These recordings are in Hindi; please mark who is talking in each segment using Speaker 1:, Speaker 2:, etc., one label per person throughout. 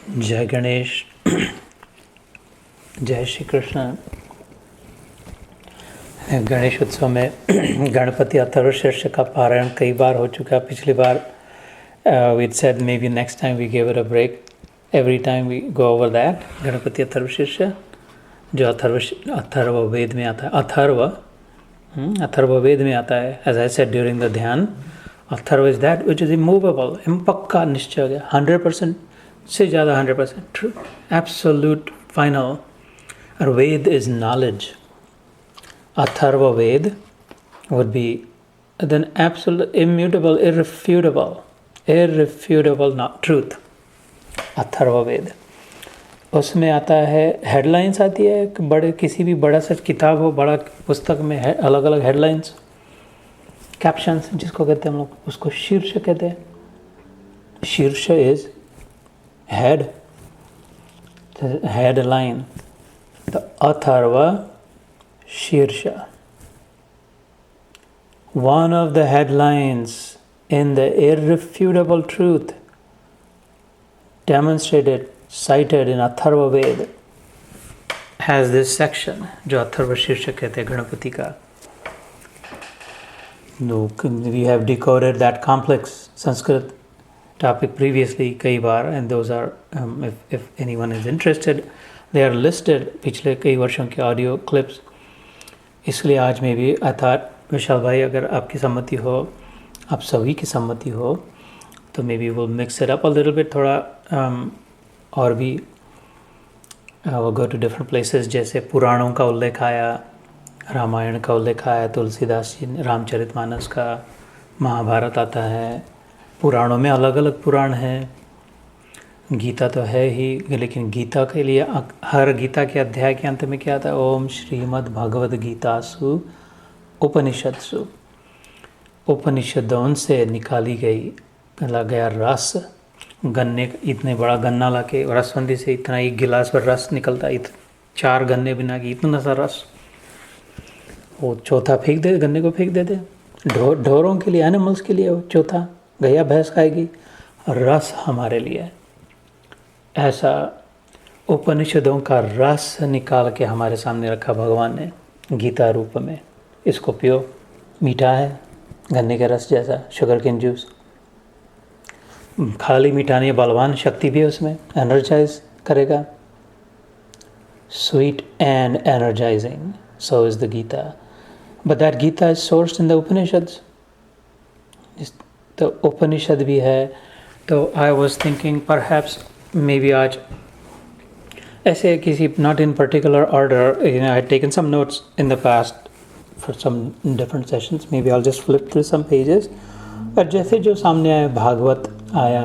Speaker 1: जय गणेश। जय श्री कृष्ण। गणेश उत्सव में गणपति अथर्वशीर्ष का पारायण कई बार हो चुका। पिछली बार we said maybe next time we give it a break. Every time we go over that Ganpati Atharvashirsha जो अथर्व वेद में आता है। अथर्व वेद में आता है। As I said during the ध्यान, Atharva is that which is immovable, पक्का निश्चय हो गया, 100% से ज़्यादा, 100% true, absolute, final. और वेद is knowledge. Atharva Veda would be then absolute, immutable, irrefutable not truth. Atharva Veda उसमें आता है, हेडलाइंस आती है कि बड़े किसी भी बड़ा सा किताब हो, बड़ा पुस्तक में है अलग अलग हेडलाइंस, कैप्शंस जिसको कहते हैं हम लोग, उसको शीर्ष कहते हैं। शीर्ष इज हेड, हेडलाइन। तो अथर्व शीर्ष, one of the headlines in the irrefutable truth demonstrated, cited in Atharva Veda has this section जो अथर्व शीर्ष कहते हैं गणपति का। We have decoded that complex Sanskrit topic previously कई बार, and those are if anyone is interested, they are listed पिछले कई वर्षों के ऑडियो क्लिप्स। इसलिए आज में भी I thought, विशाल भाई, अगर आपकी सम्मति हो, आप सभी की सम्मति हो, तो may be we'll mix it up a little bit, थोड़ा और भी we'll go to different places। जैसे पुराणों का उल्लेख आया, रामायण का उल्लेख आया, तुलसीदास जी रामचरितमानस का, महाभारत आता है। पुराणों में अलग अलग पुराण हैं, गीता तो है ही, लेकिन गीता के लिए हर गीता के अध्याय के अंत में क्या आता है? ओम श्रीमद् भगवद गीतासु उपनिषत्सु। उपनिषदों से निकाली गया रस, गन्ने, इतने बड़ा गन्ना ला के रसवंती से इतना एक गिलास पर रस निकलता, 4 गन्ने बिना की इतना सा रस, वो चौथा फेंक दे, गन्ने को फेंक देते। ढोरों के लिए, एनिमल्स के लिए वो चौथा गैया भैंस खाएगी, रस हमारे लिए। ऐसा उपनिषदों का रस निकाल के हमारे सामने रखा भगवान ने गीता रूप में। इसको पियो, मीठा है, गन्ने के रस जैसा, शुगर केन जूस। खाली मीठा नहीं, बलवान शक्ति भी है उसमें, एनर्जाइज करेगा। Sweet and energising, so is the Gita. But that Gita is sourced in the Upanishads. तो उपनिषद भी है। तो I was thinking perhaps maybe आज ऐसे किसी, not in particular order, you know, I had taken some notes in the past for some different sessions. Maybe I'll just flip through some pages. पर जैसे जो सामने आया, भागवत आया,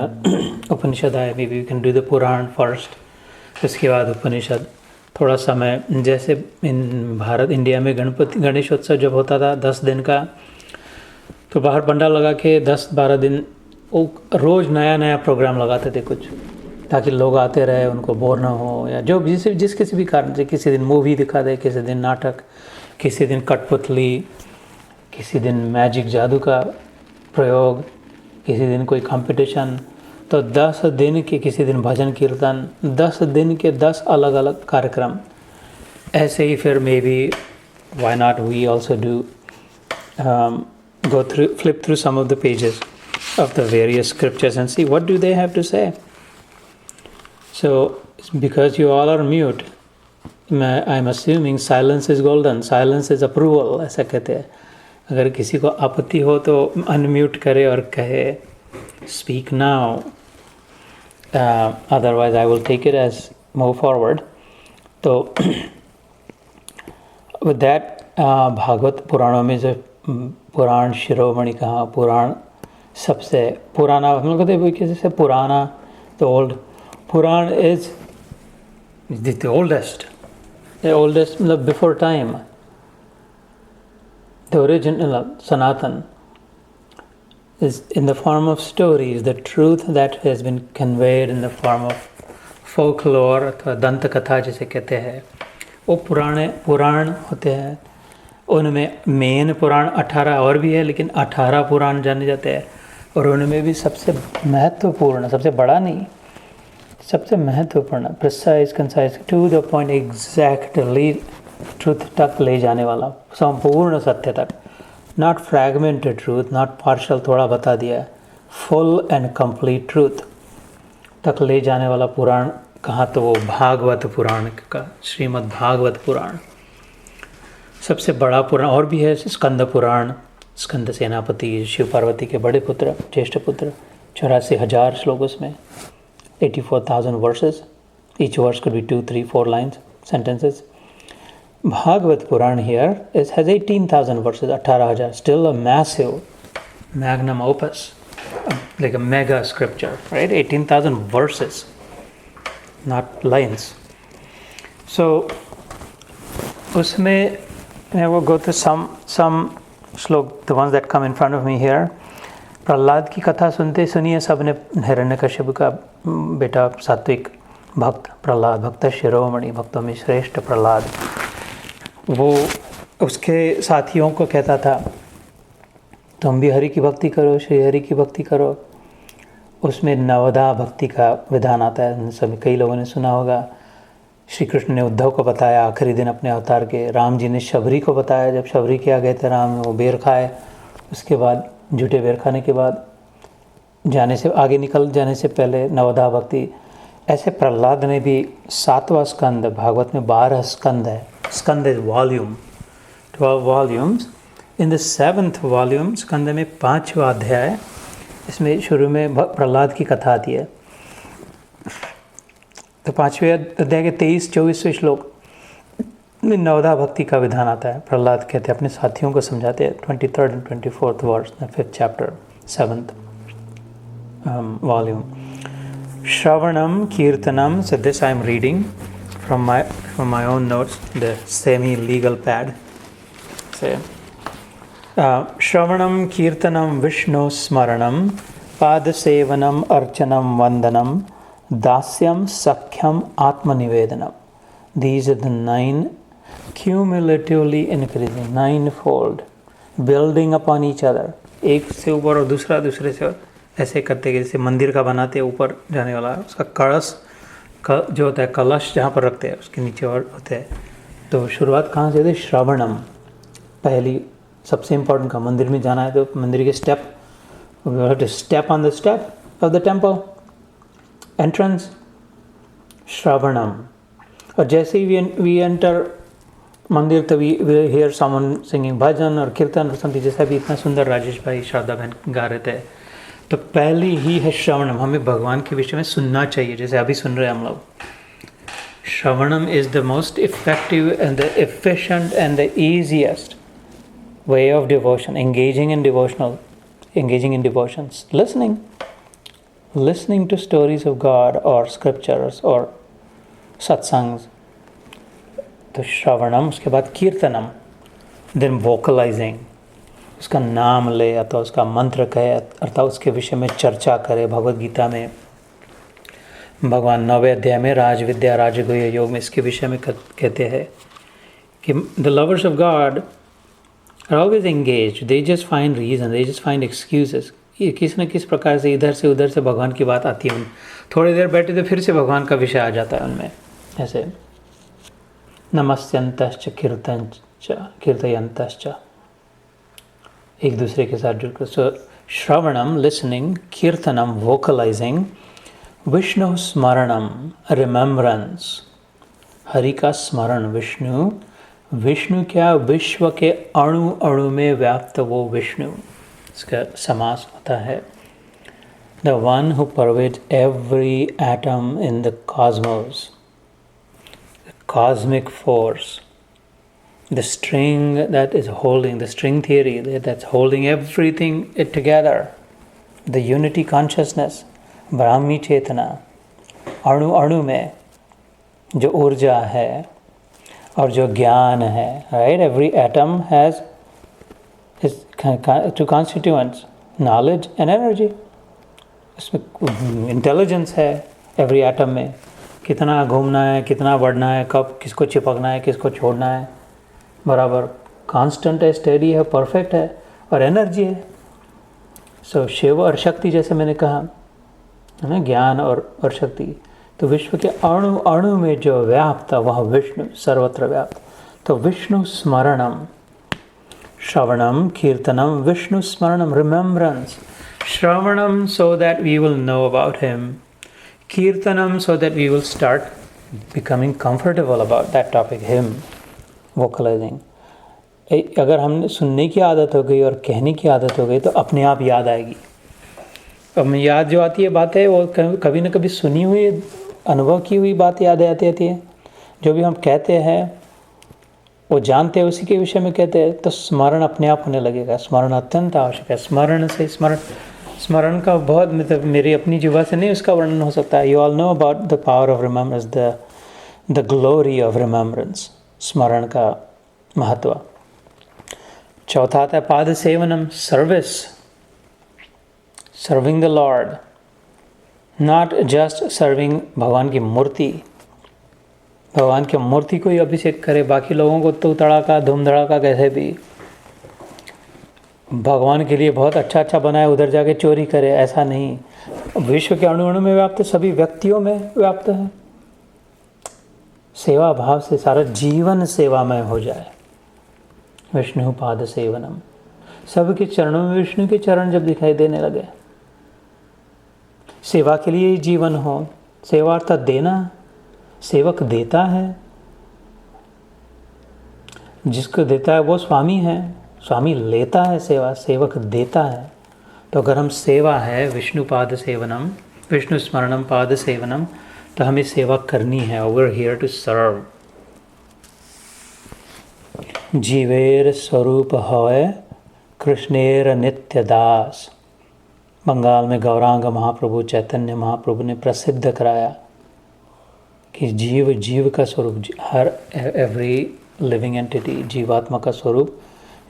Speaker 1: उपनिषद आया, maybe we can do the Purana first, उसके बाद उपनिषद। थोड़ा समय, जैसे भारत इंडिया में गणेशोत्सव जब होता था 10 दिन का, तो बाहर पंडाल लगा के 10-12 दिन वो रोज़ नया नया प्रोग्राम लगाते थे कुछ, ताकि लोग आते रहे, उनको बोर ना हो, या जो जिस किसी भी कारण से। किसी दिन मूवी दिखा दे, किसी दिन नाटक, किसी दिन कठपुतली, किसी दिन मैजिक जादू का प्रयोग, किसी दिन कोई कंपटीशन। तो 10 दिन के, किसी दिन भजन कीर्तन, 10 दिन के 10 अलग अलग कार्यक्रम। ऐसे ही फिर may be why not we also do flip through some of the pages of the various scriptures and see what do they have to say. So because you all are mute, I'm assuming silence is golden, silence is approval, ऐसा कहते हैं। अगर किसी को आपत्ति हो तो अनम्यूट करे और कहे speak now. Otherwise I will take it as move forward. तो with that, भागवत पुराणों में जो पुराण शिरोमणि कहा, पुराण सबसे पुराना, हम लोग कहते हैं किसी से पुराना, तो old. Purana is the oldest मतलब before time, the original Sanatan is in the form of stories, the truth that has been conveyed in the form of folklore अथवा दंत कथा जिसे कहते हैं। वो पुराण होते हैं। उनमें मेन पुराण 18 और भी है, लेकिन 18 पुराण जाने जाते हैं, और उनमें भी सबसे महत्वपूर्ण, सबसे बड़ा नहीं, सबसे महत्वपूर्ण, precise, concise, to the point, exactly truth तक ले जाने वाला, संपूर्ण सत्य तक, not fragmented truth, not partial, थोड़ा बता दिया, फुल एंड कंप्लीट ट्रूथ तक ले जाने वाला पुराण कहाँ, तो वो भागवत पुराण का, श्रीमद् भागवत पुराण सबसे बड़ा पुराण। और भी है स्कंद पुराण, स्कंद सेनापति, शिव पार्वती के बड़े पुत्र, ज्येष्ठ पुत्र, 84,000 श्लोक उसमें, 84,000 verses, each verse could be 2, 3, 4 lines, sentences. Bhagavad Puran here has 18,000 verses, 18,000, still a massive magnum opus, like a mega scripture, right? 18,000 verses, not lines. So, उसमें I will go to some श्लोक, the ones that come in front of me here. Prahlad की कथा सुनते सुनिए सबने, हिरण्यकश्यप का बेटा सात्विक भक्त प्रहलाद, भक्त शिरोमणि, भक्तों में श्रेष्ठ प्रहलाद, वो उसके साथियों को कहता था तुम भी हरि की भक्ति करो, श्री हरि की भक्ति करो। उसमें नवदा भक्ति का विधान आता है, सभी कई लोगों ने सुना होगा। श्री कृष्ण ने उद्धव को बताया आखिरी दिन अपने अवतार के, राम जी ने शबरी को बताया, जब शबरी के आ गए थे राम, वो बेर खाए, उसके बाद झूठे बेर खाने के बाद जाने से आगे निकल जाने से पहले नवदा भक्ति। ऐसे प्रहलाद ने भी 7वां स्कंद, भागवत में 12 स्कंद है, Skanda is volume, 12 volumes. In the 7th volume, Skanda में 5वां अध्याय, इसमें शुरू में प्रहलाद की कथा आती है। तो 5वें अध्याय के 23-24वें श्लोक में नवदा भक्ति का विधान आता है। प्रहलाद कहते हैं अपने साथियों को समझाते हैं, 23rd and 24th verse, 5th chapter, 7th volume. Shravanam Kirtanam, so this I am reading from my own notes, the semi-legal pad. Say, Shravanam Kirtanam Vishnu Smaranam Padasevanam Archanam Vandanam Dasyam Sakhyam Atmanivedanam. These are the 9 cumulatively increasing, 9-fold, building upon each other. एक से ऊपर और दूसरा दूसरे से ऐसे करते, जैसे मंदिर का बनाते हैं ऊपर जाने वाला, उसका कलश जो होता है, कलश जहाँ पर रखते हैं उसके नीचे और होते हैं। तो शुरुआत कहाँ से होती है? श्रवणम, पहली सबसे इम्पोर्टेंट का, मंदिर में जाना है तो मंदिर के step, step on the step of the temple entrance, श्रवणम। और जैसे ही वी एंटर मंदिर तो we hear someone singing bhajan और कीर्तन और समथिंग, जैसा भी इतना सुंदर राजेश भाई श्रद्धा बहन गा रहे थे, तो पहली ही है श्रवणम। हमें भगवान के विषय में सुनना चाहिए, जैसे अभी सुन रहे हैं हम लोग। श्रवणम is the most effective and the efficient and the easiest way of devotion, engaging in devotions, listening to stories of God or scriptures or satsangs. तो श्रवणम, उसके बाद कीर्तनम, देन वोकलाइजिंग, उसका नाम ले अथवा उसका मंत्र कहे अर्थात उसके विषय में चर्चा करे। भगवद गीता में भगवान 9वें अध्याय में राजविद्या राजगुह्य योग में इसके विषय में कहते हैं कि the lovers of God are always engaged, they just find reason, they just find excuses. ये किसी न किस प्रकार से इधर से उधर से भगवान की बात आती है, थोड़ी देर बैठे तो फिर से भगवान का विषय आ जाता है उनमें। ऐसे नमस्यंतश्च कीर्तयंतश्च, एक दूसरे के साथ जुड़कर। सो श्रवणम, लिसनिंग, कीर्तनम, वोकलाइजिंग, विष्णु स्मरणम, रिमेम्बरेंस, हरि का स्मरण। विष्णु क्या? विश्व के अणु अणु में व्याप्त वो विष्णु, इसका समास होता है। The one who pervades every atom in the cosmos, cosmic force, the string that is holding, the string theory that's holding everything it together, the unity consciousness, Brahmi Chetana, अणु अणु में जो ऊर्जा है और जो ज्ञान है, right? Every atom has two constituents, knowledge and energy. इसमें इंटेलिजेंस है every atom में, कितना घूमना है, कितना बढ़ना है, कब किसको चिपकना है, किसको छोड़ना है, बराबर कांस्टेंट है, स्टेडी है, परफेक्ट है, और एनर्जी है। सो शिव और शक्ति, जैसे मैंने कहा है ना, ज्ञान और शक्ति, तो विश्व के अणु अणु में जो व्याप्त वह विष्णु सर्वत्र व्याप्त। तो विष्णु स्मरणम, श्रवणम कीर्तनम, विष्णु स्मरणम रिमेम्बरेंस, श्रवणम so that we will know about him, कीर्तनम so that we will start becoming comfortable about that topic, him, vocalizing. अगर हमने सुनने की आदत हो गई और कहने की आदत हो गई तो अपने आप याद आएगी। अब याद जो आती है बातें वो कभी ना कभी सुनी हुई अनुभव की हुई बात याद आती है। जो भी हम कहते हैं वो जानते हैं, उसी के विषय में कहते हैं, तो स्मरण अपने आप होने लगेगा। स्मरण अत्यंत आवश्यक है। स्मरण से स्मरण का बहुत मतलब मेरी अपनी जीवा से नहीं उसका वर्णन हो सकता है। You all know about the power of remembrance, the glory of remembrance, स्मरण का महत्व। चौथा आता है पाद सेवनम, service, serving the lord, not just serving भगवान की मूर्ति। भगवान की मूर्ति को ही अभिषेक करे, बाकी लोगों को तो तड़ाका धूम धड़ाका कैसे भी भगवान के लिए बहुत अच्छा बनाए, उधर जाके चोरी करे, ऐसा नहीं। विश्व के अणु अणु में व्याप्त, सभी व्यक्तियों में व्याप्त है। सेवा भाव से सारा जीवन सेवामय हो जाए। विष्णु पाद सेवनम, सबके चरणों में विष्णु के चरण जब दिखाई देने लगे, सेवा के लिए ही जीवन हो। सेवा अर्थात देना, सेवक देता है, जिसको देता है वो स्वामी है, स्वामी लेता है सेवा, सेवक देता है। तो अगर हम सेवा है विष्णु पाद सेवनम, विष्णु स्मरणम पाद सेवनम, तो हमें सेवा करनी है। We are here to serve. जीवेर स्वरूप होय कृष्णेर नित्य दास। बंगाल में गौरांग महाप्रभु चैतन्य महाप्रभु ने प्रसिद्ध कराया कि जीव का स्वरूप, हर एवरी लिविंग एंटिटी, जीवात्मा का स्वरूप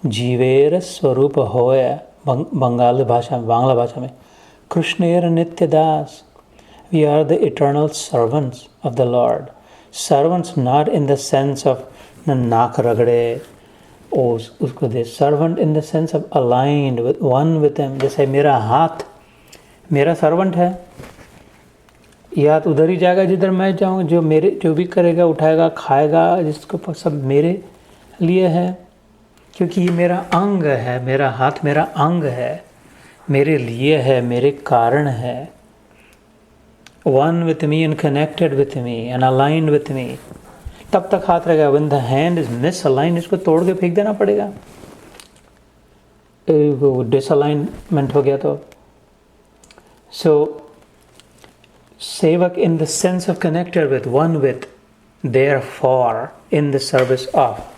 Speaker 1: जीवेर स्वरूप होय, बंगाली भाषा में, बांग्ला भाषा में, कृष्णेर नित्य दास। We are the eternal servants of the lord. Servants not in the sense of नाक रगड़े और उसको दे, servant in the sense of aligned with one with him. जैसे मेरा हाथ मेरा सर्वेंट है, ये हाथ उधर ही जाएगा जिधर मैं जाऊँगा, जो भी करेगा, उठाएगा, खाएगा, जिसको सब मेरे लिए है, क्योंकि ये मेरा अंग है। मेरा हाथ मेरा अंग है, मेरे लिए है, मेरे कारण है। One with me and connected with me and aligned with me, तब तक हाथ रहेगा। When the hand is misaligned, इसको तोड़ के फेंक देना पड़ेगा। डिसअलाइनमेंट हो गया तो सेवक in the sense of connected with, one with, therefore in the service of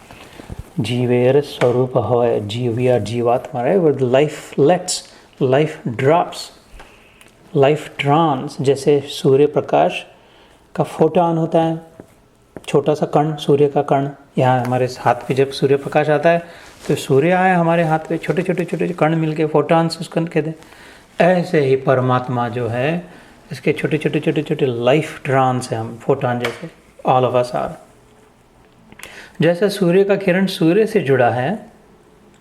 Speaker 1: जीवेर स्वरूप होय। वी आर जीवात्मा, right, with life lets, life drops, life trans. जैसे सूर्य प्रकाश का फोटोन होता है, छोटा सा कण, सूर्य का कण, यहाँ हमारे हाथ पे जब सूर्य प्रकाश आता है तो सूर्य आए हमारे हाथ पे, छोटे छोटे कण मिलके फोटॉन्स उसको कहते हैं। ऐसे ही परमात्मा जो है, इसके छोटे छोटे लाइफ ट्रांस हैं हम, फोटॉन जैसे, ऑल ऑफ अस आर। जैसे सूर्य का किरण सूर्य से जुड़ा है,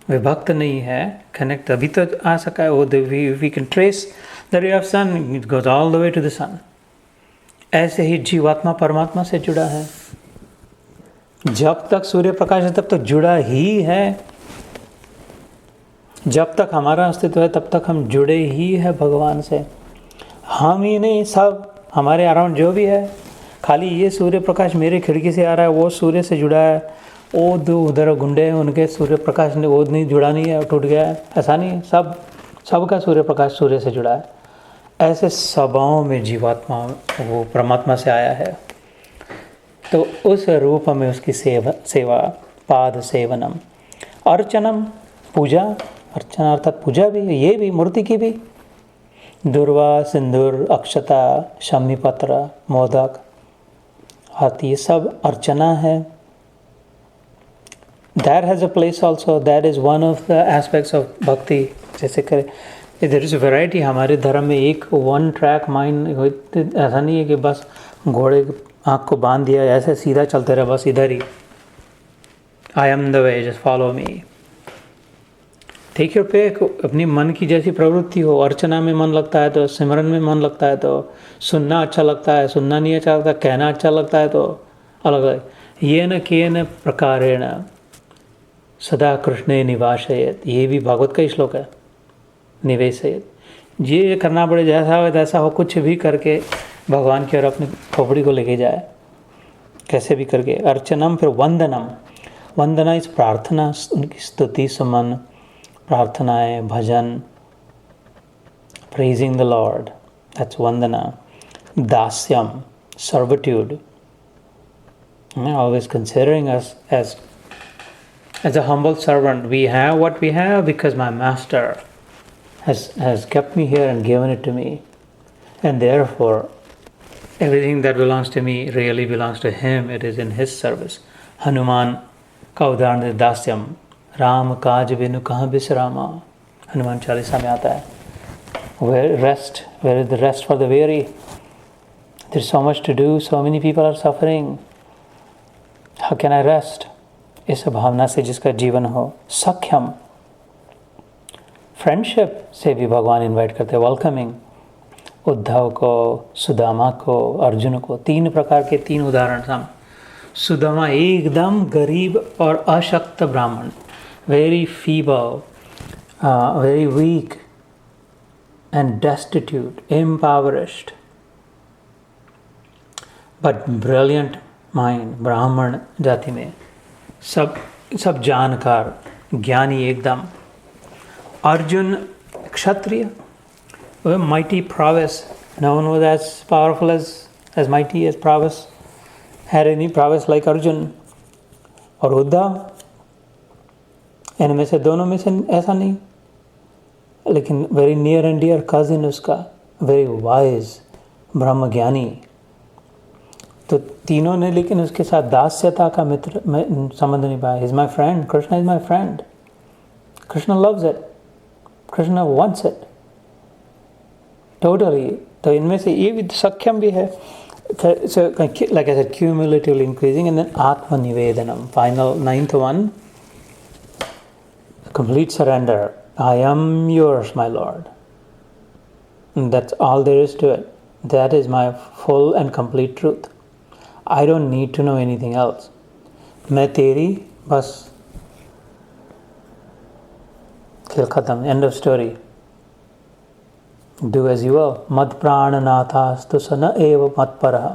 Speaker 1: विभक्त नहीं है, कनेक्ट अभी तो आ सका है वो, we can trace the ray of sun, it goes all the way to the sun. ऐसे ही जीवात्मा परमात्मा से जुड़ा है। जब तक सूर्य प्रकाश है तब तक जुड़ा ही है। जब तक हमारा अस्तित्व है तब तक हम जुड़े ही है भगवान से। हम ही नहीं, सब हमारे अराउंड जो भी है। खाली ये सूर्य प्रकाश मेरे खिड़की से आ रहा है, वो सूर्य से जुड़ा है। वो दो उधर गुंडे हैं, उनके सूर्य प्रकाश ने वो नहीं जुड़ा नहीं है, टूट गया है, ऐसा नहीं है। सबका सूर्य प्रकाश सूर्य से जुड़ा है। ऐसे सभाओं में जीवात्मा वो परमात्मा से आया है, तो उस रूप में उसकी सेवा पाद सेवनम। अर्चनम, पूजा, अर्चना अर्थात पूजा भी, ये भी मूर्ति की भी। दुर्वा, सिंदूर, अक्षता, शमी पत्र, मोदक आदि, ये सब अर्चना है। That has a place also, that is one of the aspects of bhakti। जैसे करे there is a variety। हमारे धर्म में एक वन ट्रैक माइंड, ऐसा नहीं है कि बस घोड़े आँख को बांध दिया ऐसे सीधा चलते रहे, बस इधर ही, I am the way, just follow me। Take your pick, अपनी मन की जैसी प्रवृत्ति हो। अर्चना में मन लगता है तो, सिमरन में मन लगता है तो, सुनना अच्छा लगता है, सुनना नहीं अच्छा लगता, कहना अच्छा लगता है तो अलग अलग। ये न केन प्रकारेण सदा कृष्णे निवासयेत, ये भी भागवत का ही श्लोक है। निवेशयेत, ये करना पड़े, जैसा हो तैसा हो, कुछ भी करके भगवान की ओर अपनी खोपड़ी को लेके जाए, कैसे भी करके। अर्चनम, फिर वंदनम। वंदना इस प्रार्थना, उनकी स्तुति सुमन, प्रार्थनाएं, भजन, प्रेजिंग द लॉर्ड, दैट्स वंदना। दास्यम, servitude, always considering us as a humble servant. We have what we have because my master has kept me here and given it to me, and therefore everything that belongs to me really belongs to him. It is in his service. Hanuman का उदाहरण है, दास्यम। राम काज बिनु कहाँ विश्रामा, हनुमान चालीसा में आता है। Where is the rest for the weary? There's so much to do, so many people are suffering. How can I rest? इस भावना से जिसका जीवन हो। सख्यम, फ्रेंडशिप से भी भगवान इनवाइट करते हैं, वेलकमिंग। उद्धव को, सुदामा को, अर्जुन को, 3 प्रकार के 3 उदाहरण सामने। सुदामा एकदम गरीब और अशक्त ब्राह्मण, very feeble, very weak and destitute, impoverished, but brilliant mind. ब्राह्मण जाति में सब जानकार, ज्ञानी एकदम। अर्जुन क्षत्रिय, mighty prowess, no one was as powerful as mighty as prowess, had any prowess like Arjun. और उद्धव, इनमें से दोनों में से ऐसा नहीं, लेकिन very near and dear cousin उसका, very wise, ब्रह्म ज्ञानी। तो तीनों ने लेकिन उसके साथ दास्यता का मित्र संबंध नहीं पाया। He's my friend, Krishna is my friend, Krishna loves it, Krishna wants it totally. तो इनमें से ये भी सख्यम भी है। So like I said, cumulatively increasing, and then Atmanivedanam, final 9th one, complete surrender. I am yours, my Lord. And that's all there is to it. That is my full and complete truth. I don't need to know anything else. मैं तेरी बस, खेल खत्म, end of story. Do as you will. मद प्राणनाथास्तु सन एव मत परः।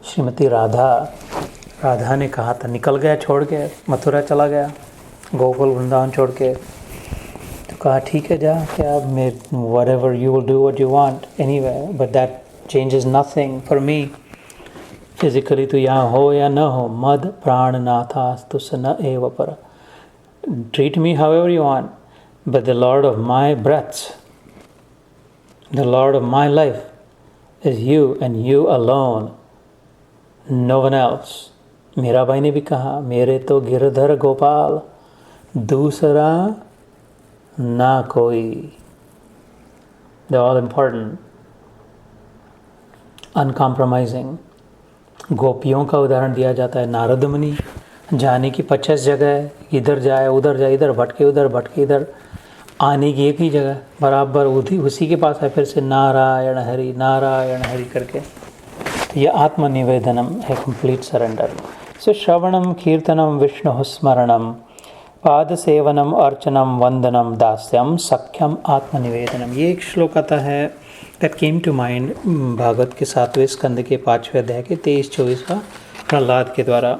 Speaker 1: श्रीमती राधा ने कहा था, निकल गया छोड़ के, मथुरा चला गया, गोकुल वृंदावन छोड़ के। तो कहा ठीक है जा, क्या मैं whatever you will do what you want anyway, but that changes nothing for me. Physically तो यहाँ हो या न हो, मद प्राणनाथास्तु सन एव परः। Treat me however you want, but the Lord of my breaths, the Lord of my life is you and you alone, no one else. Mirabai ने भी कहा, मेरे तो गिरधर गोपाल, दूसरा ना कोई। They're all important, uncompromising. गोपियों का उदाहरण दिया जाता है। नारद मुनि, जाने की 50 जगह है, इधर जाए उधर जाए, इधर भटके इधर, आने की एक ही जगह बराबर उसी के पास है, फिर से नारायण हरि करके। तो ये आत्मनिवेदनम है, कंप्लीट सरेंडर। सो श्रवणम कीर्तनम विष्णु स्मरणम पाद सेवनम अर्चनम वंदनम दास्यम सख्यम आत्मनिवेदनम। ये एक श्लोक आता है that came to mind, Bhagavat के 7वें स्कंद के 5वें अध्याय के 23-24 प्रहलाद के द्वारा।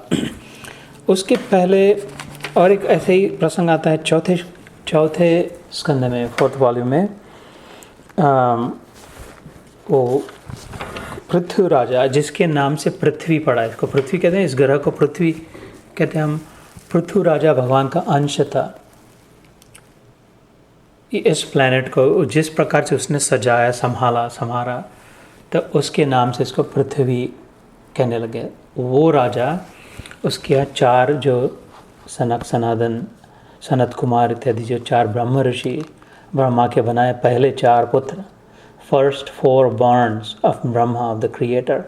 Speaker 1: उसके पहले और एक ऐसे ही प्रसंग आता है चौथे स्कंद में, 4th वॉल्यूम में। वो पृथ्वी राजा, जिसके नाम से पृथ्वी पड़ा, इसको पृथ्वी कहते हैं, इस ग्रह को पृथ्वी कहते हैं हम। पृथ्वी राजा भगवान का अंश था। इस प्लैनेट को जिस प्रकार से उसने सजाया, संभारा, तो उसके नाम से इसको पृथ्वी कहने लगे। वो राजा, उसके यहाँ 4 जो सनक सनातन सनत कुमार इत्यादि जो 4 ब्रह्म ऋषि, ब्रह्मा के बनाए पहले 4 पुत्र, first 4 borns of Brahma of the creator,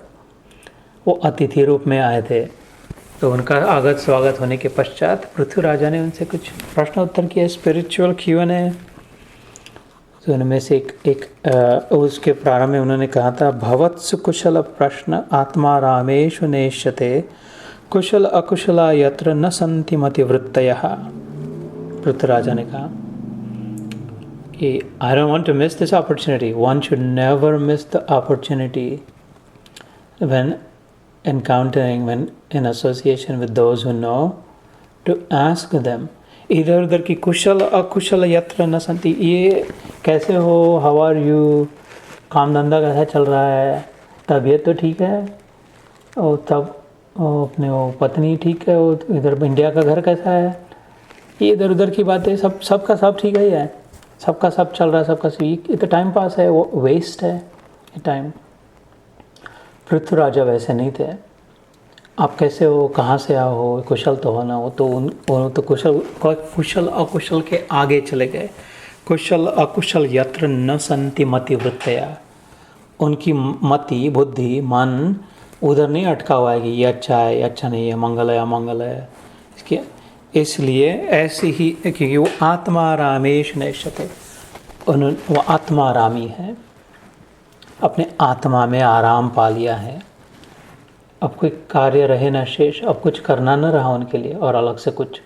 Speaker 1: वो अतिथि रूप में आए थे तो उनका आगत स्वागत होने के पश्चात पृथ्वी राजा ने उनसे कुछ प्रश्न उत्तर किया, स्पिरिचुअल Q&A। तो उनमें से उसके प्रारंभ में उन्होंने कहा था, भवत्सु कुशल प्रश्न आत्मा रामेषु नेष्यते कुशल अकुशला यत्र न सन्ति मतिवृत्तयः। पृथ्वी राजा ने कहा कि I don't want to miss this opportunity, one should never miss the opportunity when encountering, when in association with those who know, to ask them इधर उधर की कुशल अकुशल यत्र न संति, ये कैसे हो, हाउ आर यू, काम धंधा कैसा चल रहा है, तबीयत तो ठीक है, और तब अपने वो पत्नी ठीक है, वो इधर इंडिया का घर कैसा है, ये इधर उधर की बातें सबका सब ठीक है, सबका सब चल रहा है, सबका ये तो टाइम पास है, वो वेस्ट है ये टाइम। पृथ्वी राजा वैसे नहीं थे। आप कैसे हो, कहाँ से आओ हो, कुशल तो होना हो, तो कुशल अकुशल के आगे चले गए। कुशल अकुशल यत्र न संति मति वृत्तया, उनकी मति बुद्धि मन उधर नहीं अटका हुआ है कि ये अच्छा है, ये अच्छा नहीं है, मंगल है अमंगल है, इसलिए ऐसे ही, क्योंकि वो आत्मा रामेश नेष्यते, वो आत्मा रामी है, अपने आत्मा में आराम पा लिया है, अब कोई कार्य रहे न शेष, अब कुछ करना न रहा उनके लिए और अलग से कुछ।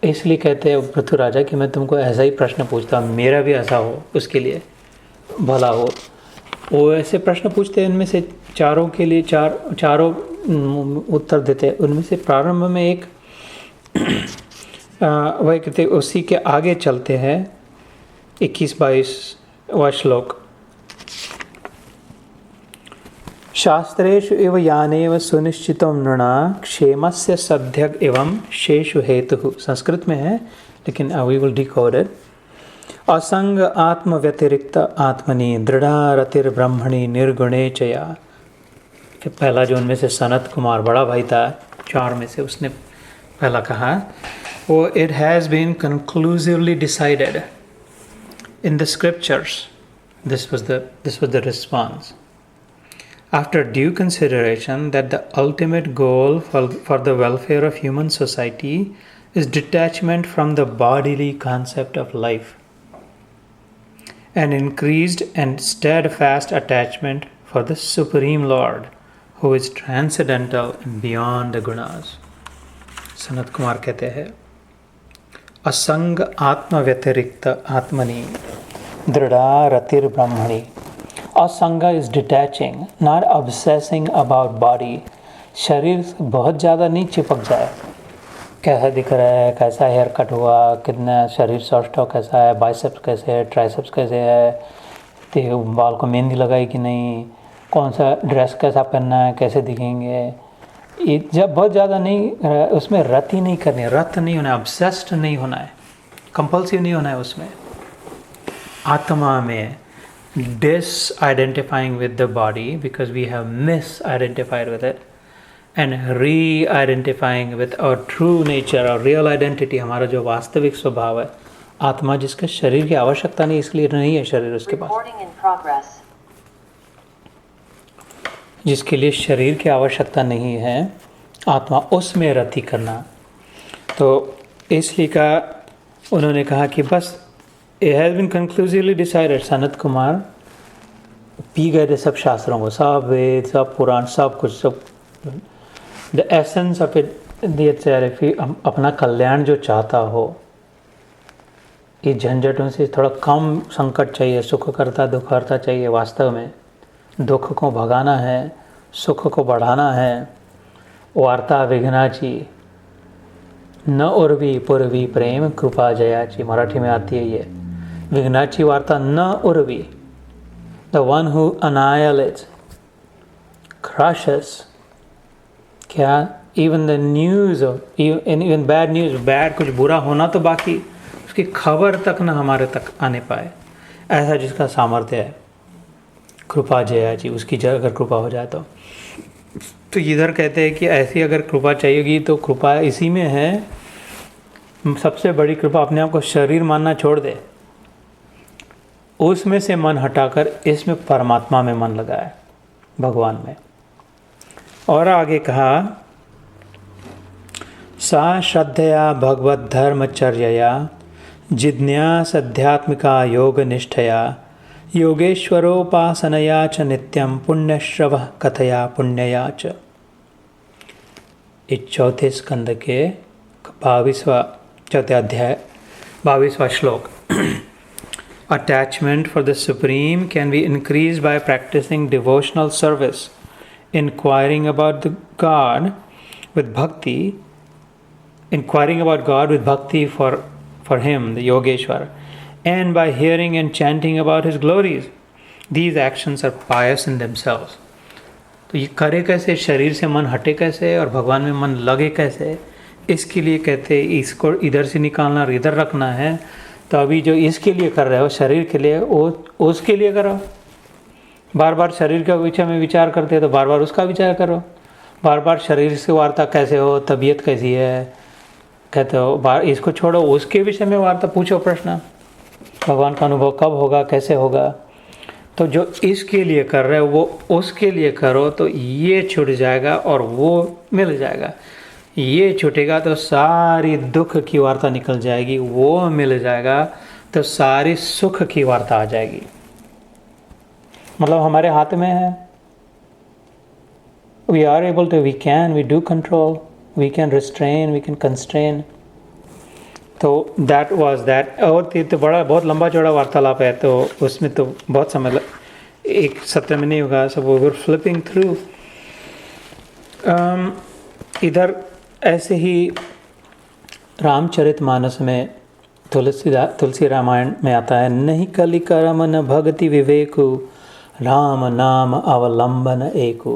Speaker 1: इसलिए कहते हैं पृथ्वी राजा कि मैं तुमको ऐसा ही प्रश्न पूछता हूँ, मेरा भी ऐसा हो, उसके लिए भला हो। वो ऐसे प्रश्न पूछते हैं, इनमें से चारों के लिए चारों उत्तर देते हैं। उनमें से प्रारंभ में एक वह कहते उसी के आगे चलते हैं, 21-22वां श्लोक। शास्त्रेषु इव यानेव सुनिश्चितं नृणां क्षेमस्य सद्यग एवं शेषु हेतुः। संस्कृत में है लेकिन वी विल डिकोड इट। असंग आत्म व्यतिरिक्त आत्मनि दृढ़ा रतिर ब्रह्मणि निर्गुणे चया। पहला जो उनमें से सनत कुमार बड़ा भाई था, चार में से, उसने पहला कहा वो, it has been conclusively decided in the scriptures, this was the response, after due consideration, that the ultimate goal for the welfare of human society is detachment from the bodily concept of life, an increased and steadfast attachment for the Supreme Lord, who is transcendental and beyond the gunas. Sanat Kumar कहते हैं, असंग आत्म व्यतिरिक्त आत्मनि दृढ़ा रतिर ब्रह्मणि। असंगा is detaching, not obsessing about body. शरीर बहुत ज़्यादा नहीं चिपक जाए, कैसा दिख रहा है, कैसा हेयर कट हुआ, कितना शरीर सौष्ठव कैसा है, बाइसेप्स कैसे है, ट्राइसेप्स कैसे है, तो बाल को मेहंदी लगाई कि नहीं, कौन सा ड्रेस कैसा पहनना है, कैसे दिखेंगे, ये जब बहुत ज़्यादा नहीं, उसमें रति नहीं करनी, रत नहीं होना है, ऑब्सेस्ड नहीं होना है, कंपल्सिव नहीं होना है उसमें। आत्मा में disidentifying with the body because we have misidentified with it, and re-identifying with our true nature or real identity, हमारा जो वास्तविक स्वभाव है, आत्मा जिसके शरीर की आवश्यकता नहीं, इसलिए नहीं है शरीर उसके पास, जिसके लिए शरीर की आवश्यकता नहीं है, आत्मा उसमें रति करना। तो इसलिए का उन्होंने कहा कि बस It has been conclusively decided। Sanat Kumar पी गए थे सब शास्त्रों को, सब वेद, सब पुराण, सब कुछ, सब द एसेंस ऑफ इट दिए। अपना कल्याण जो चाहता हो, ये झंझटों से थोड़ा कम संकट चाहिए, सुख करता दुख करता चाहिए। वास्तव में दुख को भगाना है, सुख को बढ़ाना है। वार्ता विघ्नाची न उर्वी पूर्वी प्रेम कृपा जयाची, मराठी में आती है ये। विघ्नाची वार्ता न Urvi, the one who annihilates, crushes, क्या even the news, even bad news, bad कुछ बुरा होना तो बाकी, उसकी खबर तक न हमारे तक आने पाए, ऐसा जिसका सामर्थ्य है। कृपा जया जी, उसकी अगर कृपा हो जाए तो इधर कहते हैं कि ऐसी अगर कृपा चाहिएगी तो कृपा इसी में है। सबसे बड़ी कृपा अपने आप को शरीर मानना छोड़ दे, उसमें से मन हटाकर इसमें परमात्मा में मन लगाए, भगवान में। और आगे कहा सा श्रद्धया भगवद्धर्मचर्यया जिज्ञासाध्यात्मिका योगनिष्ठया योगेश्वरोपासनया च नित्यं पुण्यश्रवः कथया पुण्यया च। इस चौथे स्कंद के 22वां चौथे अध्याय 22वां श्लोक। Attachment for the Supreme can be increased by practicing devotional service, inquiring about God with bhakti for Him, the Yogeshwar, and by hearing and chanting about His glories. These actions are pious in themselves. तो ये करे कैसे, शरीर से मन हटे कैसे और भगवान में मन लगे कैसे, इसके लिए कहते हैं इसको इधर से निकालना और इधर रखना है। तो अभी जो इसके लिए कर रहे हो, शरीर के लिए, उसके लिए करो। बार बार शरीर के विषय में विचार करते हैं तो बार बार उसका विचार करो। बार बार शरीर से वार्ता कैसे हो, तबीयत कैसी है, कहते हो बार इसको छोड़ो, उसके विषय में वार्ता पूछो, प्रश्न भगवान का अनुभव कब होगा, कैसे होगा। तो जो इसके लिए कर रहे हो वो उसके लिए करो, तो ये छूट जाएगा और वो मिल जाएगा। ये छूटेगा तो सारी दुख की वार्ता निकल जाएगी, वो मिल जाएगा तो सारी सुख की वार्ता आ जाएगी। मतलब हमारे हाथ में है। We are able to, we do control, we can restrain, we can constrain. तो दैट वाज दैट। और तो बड़ा बहुत लंबा चौड़ा वार्तालाप है, तो उसमें तो बहुत समय एक सत्र में नहीं होगा। सब वी वर फ्लिपिंग थ्रू। इधर ऐसे ही रामचरितमानस में तुलसी रामायण में आता है, नहीं कलि करम न भगति विवेकु, राम नाम अवलंबन एकु।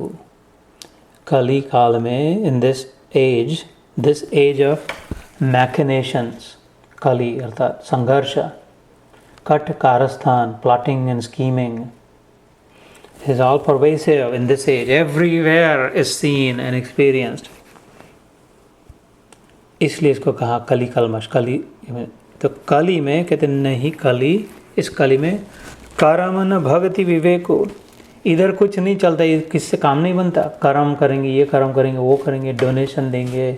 Speaker 1: कली काल में, in this age of machinations, कली अर्थात संघर्ष, कट कारस्थान, plotting and scheming is all pervasive in this age. Everywhere is seen and experienced. इसलिए इसको कहा कली कलमश। कली में तो कली में कहते नहीं, कली, इस कली में कर्म न भगति विवेको, इधर कुछ नहीं चलता, किससे काम नहीं बनता। कर्म करेंगे, ये कर्म करेंगे, वो करेंगे, डोनेशन देंगे,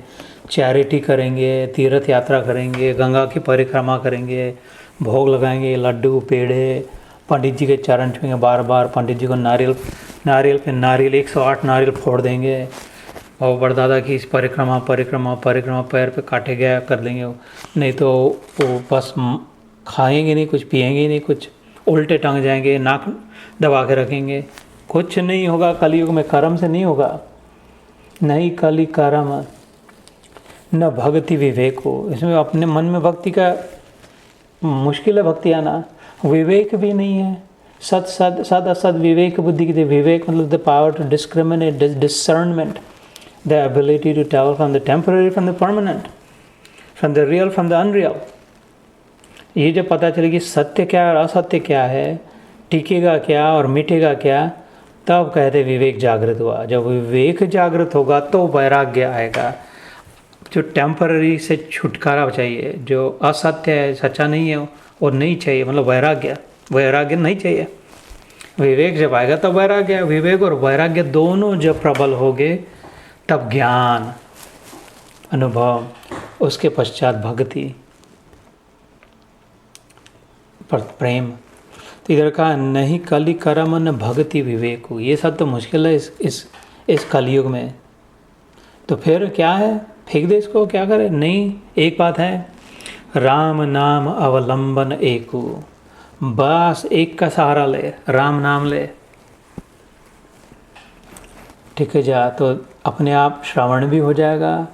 Speaker 1: चैरिटी करेंगे, तीर्थ यात्रा करेंगे, गंगा की परिक्रमा करेंगे, भोग लगाएंगे, लड्डू पेड़े, पंडित जी के चरण छुएंगे बार बार, पंडित जी को नारियल पे नारियल 108 नारियल फोड़ देंगे, और बड़दादा की इस परिक्रमा पैर पे काटे गया कर देंगे। नहीं तो वो बस खाएंगे नहीं, कुछ पिएंगे नहीं, कुछ उल्टे टंग जाएंगे, नाक दबा के रखेंगे, कुछ नहीं होगा। कलयुग में कर्म से नहीं होगा। नहीं कली कर्म न भक्ति विवेक हो, इसमें अपने मन में भक्ति का मुश्किल है, भक्ति आना। विवेक भी नहीं है। सद असद विवेक बुद्धि की, विवेक मतलब the power to discriminate, discernment, the ability to tell from the temporary from the permanent, from the real from the unreal. ये जब पता चलेगी सत्य क्या और असत्य क्या है, टिकेगा क्या और मिटेगा क्या, तब कहते विवेक जागृत हुआ। जब विवेक जागृत होगा तो वैराग्य आएगा। जो टेम्पररी से छुटकारा चाहिए, जो असत्य है, सच्चा नहीं है और नहीं चाहिए, मतलब वैराग्य नहीं चाहिए। विवेक जब आएगा तब वैराग्य। विवेक और वैराग्य दोनों जब प्रबल होंगे तब ज्ञान, अनुभव, उसके पश्चात भक्ति, प्रेम। तो इधर का नहीं कली कर्म न भक्ति विवेक हो, ये सब तो मुश्किल है इस कलयुग में। तो फिर क्या है, फेंक दे इसको, क्या करे। नहीं, एक बात है, राम नाम अवलंबन एकु, बस एक का सहारा ले, राम नाम ले, ठीक है जा, तो अपने आप श्रवण भी हो जाएगा,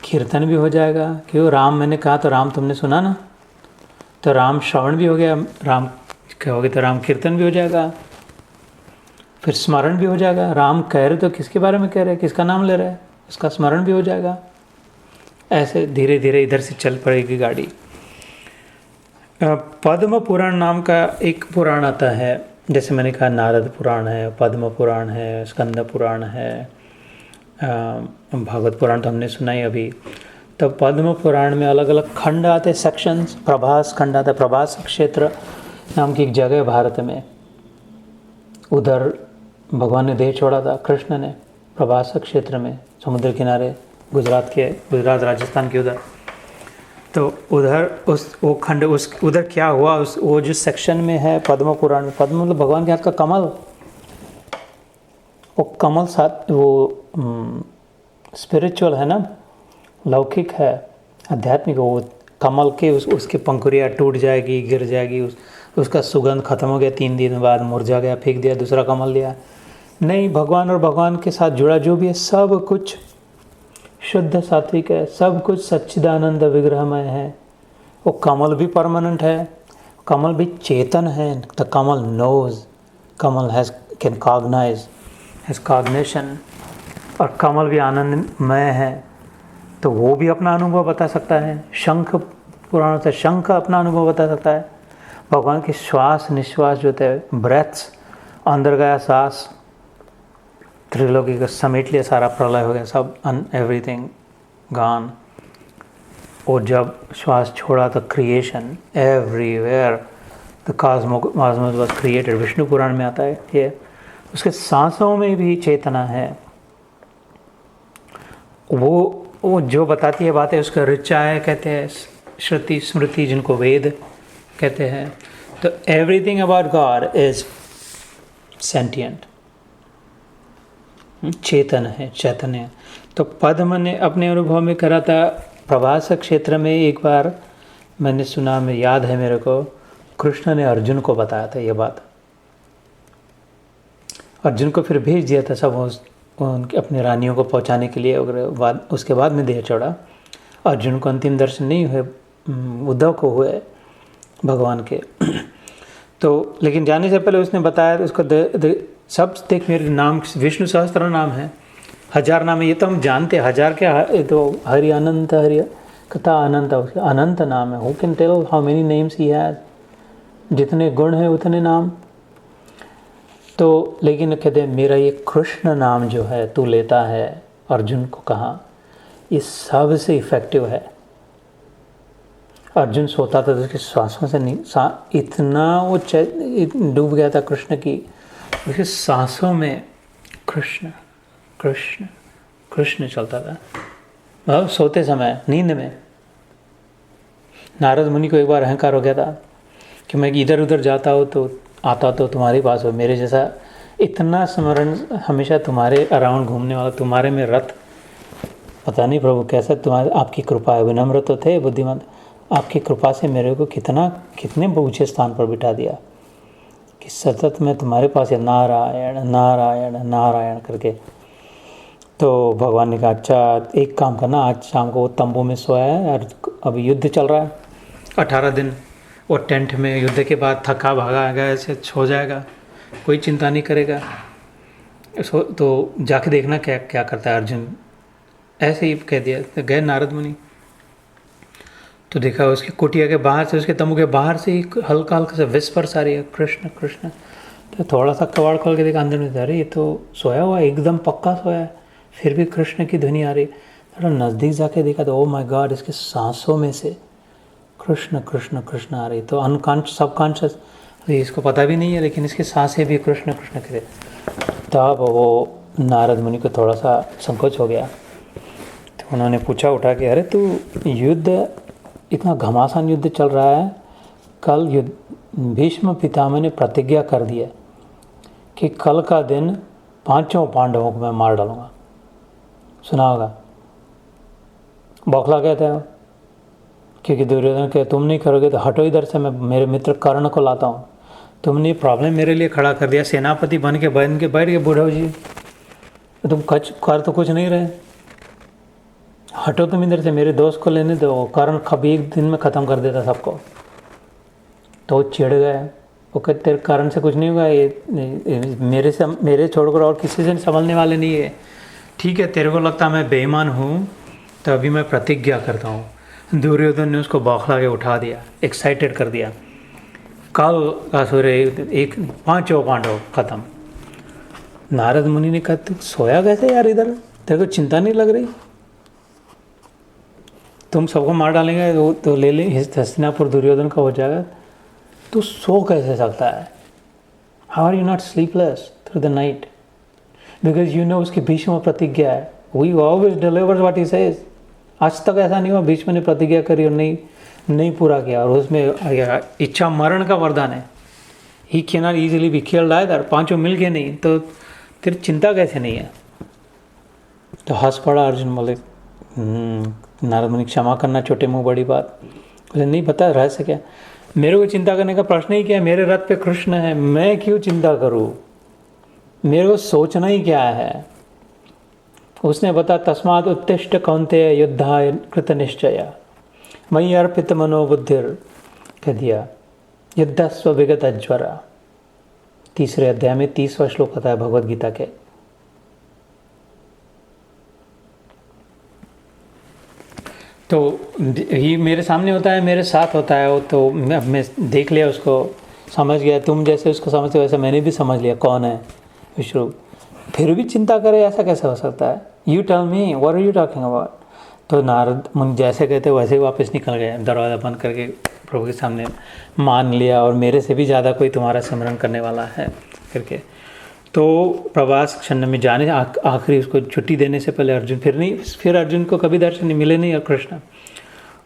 Speaker 1: कीर्तन भी हो जाएगा। क्यों, राम मैंने कहा तो राम तुमने सुना ना, तो राम श्रवण भी हो गया, राम कहोगे तो राम कीर्तन भी हो जाएगा, फिर स्मरण भी हो जाएगा। राम कह रहे तो किसके बारे में कह रहे, किसका नाम ले रहे हैं, उसका स्मरण भी हो जाएगा। ऐसे धीरे धीरे इधर से चल पड़ेगी गाड़ी। पद्म पुराण नाम का एक पुराण आता है, जैसे मैंने कहा नारद पुराण है, पद्म पुराण है, स्कंद पुराण है, भागवत पुराण तो हमने सुना ही अभी। तो पद्म पुराण में अलग अलग खंड आते, सेक्शंस। प्रभास खंड आता है, प्रभास क्षेत्र नाम की एक जगह है भारत में, उधर भगवान ने देह छोड़ा था, कृष्ण ने, प्रभास क्षेत्र में, समुद्र किनारे गुजरात राजस्थान के उधर। तो उधर वो खंड उधर क्या हुआ, वो जो सेक्शन में है पद्म पुराण में, पद्म मतलब भगवान के हाथ का कमल, वो कमल साथ वो स्पिरिचुअल है ना, लौकिक है, आध्यात्मिक। वो कमल के उसके पंखुड़ियाँ टूट जाएगी, गिर जाएगी, उसका सुगंध खत्म हो गया, 3 दिन बाद मुरझा गया, फेंक दिया, दूसरा कमल लिया। नहीं, भगवान और भगवान के साथ जुड़ा जो भी है सब कुछ शुद्ध सात्विक है, सब कुछ सच्चिदानंद विग्रहमय है। वो कमल भी परमानेंट है, कमल भी चेतन है। The kamal knows, kamal can cognise, has cognition, और कमल भी आनंदमय है, तो वो भी अपना अनुभव बता सकता है। शंख पुराण से शंख अपना अनुभव बता सकता है। भगवान की श्वास निश्वास जो थे, ब्रेथ्स, अंदर गया सांस, त्रिलोकी को समेट लिया, सारा प्रलय हो गया, सब एवरीथिंग गॉन। और जब श्वास छोड़ा तो creation everywhere, the cosmos was created, Vishnu Purana में आता है ये। उसके सांसों में भी चेतना है, वो जो बताती है बातें उसका ऋचा है, कहते हैं श्रुति स्मृति, जिनको वेद कहते हैं। तो everything about God is sentient, चेतन है, चैतन्य। तो पद्म ने अपने अनुभव में करा था। प्रभास क्षेत्र में एक बार मैंने सुना, में याद है मेरे को, कृष्ण ने अर्जुन को बताया था ये बात। अर्जुन को फिर भेज दिया था सब उनके अपने रानियों को पहुंचाने के लिए, और उसके बाद में देह चढ़ा। अर्जुन को अंतिम दर्शन नहीं हुए, उद्धव को हुए भगवान के। तो लेकिन जाने से पहले उसने बताया उसको सब देख, मेरे नाम विष्णु सहस्त्र नाम है, 1000 नाम है, ये तो हम जानते हैं, 1000 क्या, ये तो हरि अनंत, हरि कथा अनंत, उसके अनंत नाम है। Who can tell how many names he has, जितने गुण हैं उतने नाम। तो लेकिन कहते हैं मेरा ये कृष्ण नाम जो है तू लेता है, अर्जुन को कहा, ये सबसे इफेक्टिव है। अर्जुन सोता था तो उसके श्वासों से इतना वो डूब गया था कृष्ण की, उसके सांसों में कृष्ण कृष्ण कृष्ण चलता था। अब सोते समय नींद में नारद मुनि को एक बार अहंकार हो गया था कि मैं इधर उधर जाता हूँ तो आता तो तुम्हारे पास हो, मेरे जैसा इतना स्मरण हमेशा तुम्हारे अराउंड घूमने वाला, तुम्हारे में रथ, पता नहीं प्रभु कैसा तुम्हारे, आपकी कृपा है। विनम्र तो थे, बुद्धिमान, आपकी कृपा से मेरे को कितने ऊँचे स्थान पर बिठा दिया कि सतत मैं तुम्हारे पास है, नारायण नारायण नारायण करके। तो भगवान ने कहा अच्छा एक काम करना, आज शाम को वो तंबू में सोया है और अभी युद्ध चल रहा है 18 दिन, और टेंट में युद्ध के बाद थका भागा आ गया, ऐसे सो जाएगा, कोई चिंता नहीं करेगा। तो जाके देखना क्या क्या करता है अर्जुन, ऐसे ही कह दिया। तो गए नारद मुनि, तो देखा उसकी कुटिया के बाहर से, उसके तंबू के बाहर से ही हल्का हल्का से विस्पर्स आ रही है, कृष्ण कृष्ण। तो थोड़ा सा कबाड़ खोल के देखा, अंदर में अरे ये तो सोया हुआ, एकदम पक्का सोया है, फिर भी कृष्ण की ध्वनि आ रही। थोड़ा नज़दीक जाके देखा तो ओ माय गॉड, इसके सांसों में से कृष्ण कृष्ण कृष्ण आ रही। तो अनकॉन्शियस सबकॉन्शियस, इसको पता भी नहीं है, लेकिन इसके सांसें भी कृष्ण कृष्ण करे। तब वो नारद मुनि को थोड़ा सा संकोच हो गया। तो उन्होंने पूछा उठा कि अरे तू युद्ध, इतना घमासान युद्ध चल रहा है, कल भीष्म पितामह ने प्रतिज्ञा कर दिया कि कल का दिन 5 पांडवों को मैं मार डालूंगा, सुना होगा। बौखला कहता है, क्योंकि दुर्योधन के तुम नहीं करोगे तो हटो इधर से, मैं मेरे मित्र कर्ण को लाता हूँ। तुमने प्रॉब्लम मेरे लिए खड़ा कर दिया, सेनापति बन के बैठ के बूढ़ो जी, तुम कर तो कुछ नहीं रहे, हटो तुम इधर से, मेरे दोस्त को लेने दो। कर्ण कभी एक दिन में ख़त्म कर देता सबको। तो चिढ़ गए, वो कहते तेरे कारण से कुछ नहीं हुआ, ये मेरे छोड़कर और किसी से संभलने वाले नहीं है। ठीक है, तेरे को लगता मैं बेईमान हूँ, तो अभी मैं प्रतिज्ञा करता हूँ। दुर्योधन ने उसको बौखला के उठा दिया, एक्साइटेड कर दिया। कल का सूर्य 5 पांडव खत्म। नारद मुनि ने कहा तू सोया कैसे यार इधर, तेरे को चिंता नहीं लग रही? तुम सबको मार डालेंगे तो ले ले, हस्तिनापुर दुर्योधन का हो जाएगा, तू सो कैसे सकता है? How are you not sleepless through the night? Because you know उसकी भीष्म प्रतिज्ञा है, we always delivers what he says. आज तक ऐसा नहीं हुआ बीच में ने प्रतिज्ञा करी और नहीं पूरा किया, और उसमें इच्छा मरण का वरदान है। He can not easily be killed either, पांचों मिल के नहीं, तो तेरी चिंता कैसे नहीं है? तो हंस पड़ा अर्जुन, बोले नारद मुनि क्षमा करना, छोटे मुंह बड़ी बात। बोले नहीं पता रहस्य क्या, मेरे को चिंता करने का प्रश्न ही क्या है, मेरे रथ पे कृष्ण है, मैं क्यों चिंता करूं, मेरे को सोचना ही क्या है। उसने बता तस्मात् उत्तिष्ठ कौन्तेय युद्धाय कृत निश्चय मयि अर्पित मनोबुद्धिर, कह दिया युद्धस्व विगत ज्वरा। तीसरे अध्याय में 30वां श्लोक होता है भगवद गीता के। तो ये मेरे सामने होता है, मेरे साथ होता है वो, तो मैं देख लिया उसको, समझ गया। तुम जैसे उसको समझते हो वैसे मैंने भी समझ लिया कौन है विष्णु। फिर भी चिंता करे, ऐसा कैसे हो सकता है? You tell me what are you talking about. तो नारद मुनि जैसे कहते वैसे ही वापस निकल गए, दरवाज़ा बंद करके प्रभु के सामने मान लिया, और मेरे से भी ज़्यादा कोई तुम्हारा स्मरण करने वाला है करके। तो प्रवास क्षण में जाने आखिरी उसको छुट्टी देने से पहले अर्जुन फिर अर्जुन को कभी दर्शन नहीं मिले नहीं, और कृष्ण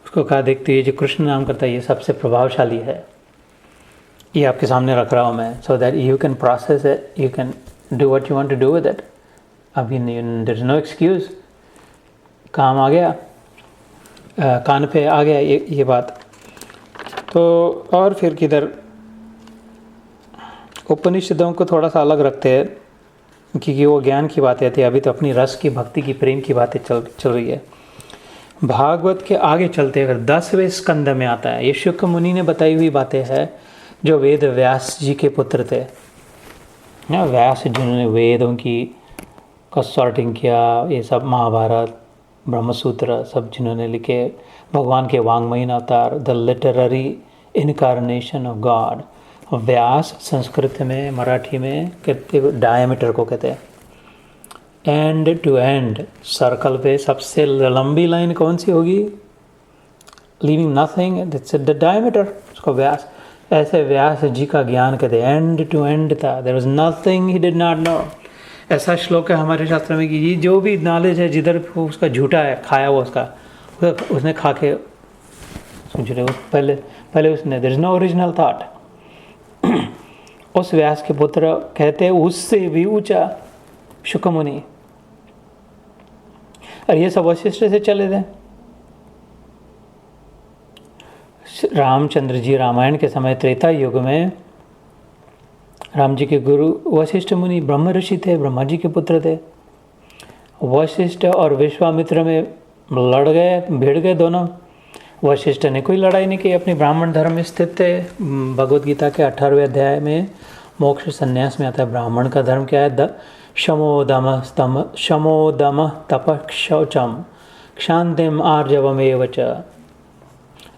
Speaker 1: उसको कहा देखते ये जो कृष्ण नाम करता है ये सबसे प्रभावशाली है, ये आपके सामने रख रहा हूँ मैं, so that you can process it, you can do what you want to do with it. अभी देयर इज नो एक्सक्यूज, काम आ गया, कान पे आ गया ये बात। तो और फिर किधर उपनिषदों को थोड़ा सा अलग रखते हैं, क्योंकि वो ज्ञान की बातें थी, अभी तो अपनी रस की, भक्ति की, प्रेम की बातें चल रही है। भागवत के आगे चलते हुए 10वें स्कंद में आता है, ये शुक मुनि ने बताई हुई बातें हैं, जो वेद व्यास जी के पुत्र थे ना, व्यास जिन्होंने वेदों का सॉर्टिंग किया, ये सब महाभारत ब्रह्मसूत्र सब जिन्होंने लिखे, भगवान के वांग्मयीन अवतार, the literary incarnation of God. Vyasa Sanskrit में, मराठी में कहते डायमीटर को कहते हैं, एंड टू एंड सर्कल पे सबसे लंबी लाइन कौन सी होगी? Leaving nothing, that's the diameter, उसको व्यास। ऐसे व्यास जी का ज्ञान कहते हैं, एंड टू एंड था, there was nothing he did not know. ऐसा श्लोक है हमारे शास्त्र में कि ये जो भी नॉलेज है जिधर उसका झूठा है, खाया हुआ उसने खा के झूठे, पहले उसने, there is no original thought. उस व्यास के पुत्र कहते हैं उससे भी ऊंचा शुक मुनि, और ये सब वशिष्ठ से चले थे। रामचंद्र जी रामायण के समय त्रेता युग में राम जी के गुरु वशिष्ठ मुनि ब्रह्म ऋषि थे, ब्रह्मा जी के पुत्र थे। वशिष्ठ और विश्वामित्र में लड़ गए, भिड़ गए दोनों। वशिष्ठ ने कोई लड़ाई नहीं की, अपने ब्राह्मण धर्म में स्थित थे। भगवद गीता के 18वें अध्याय में मोक्ष संन्यास में आता है ब्राह्मण का धर्म क्या है? शमोदम तप शौचम क्षांतिम आर्जवमेव च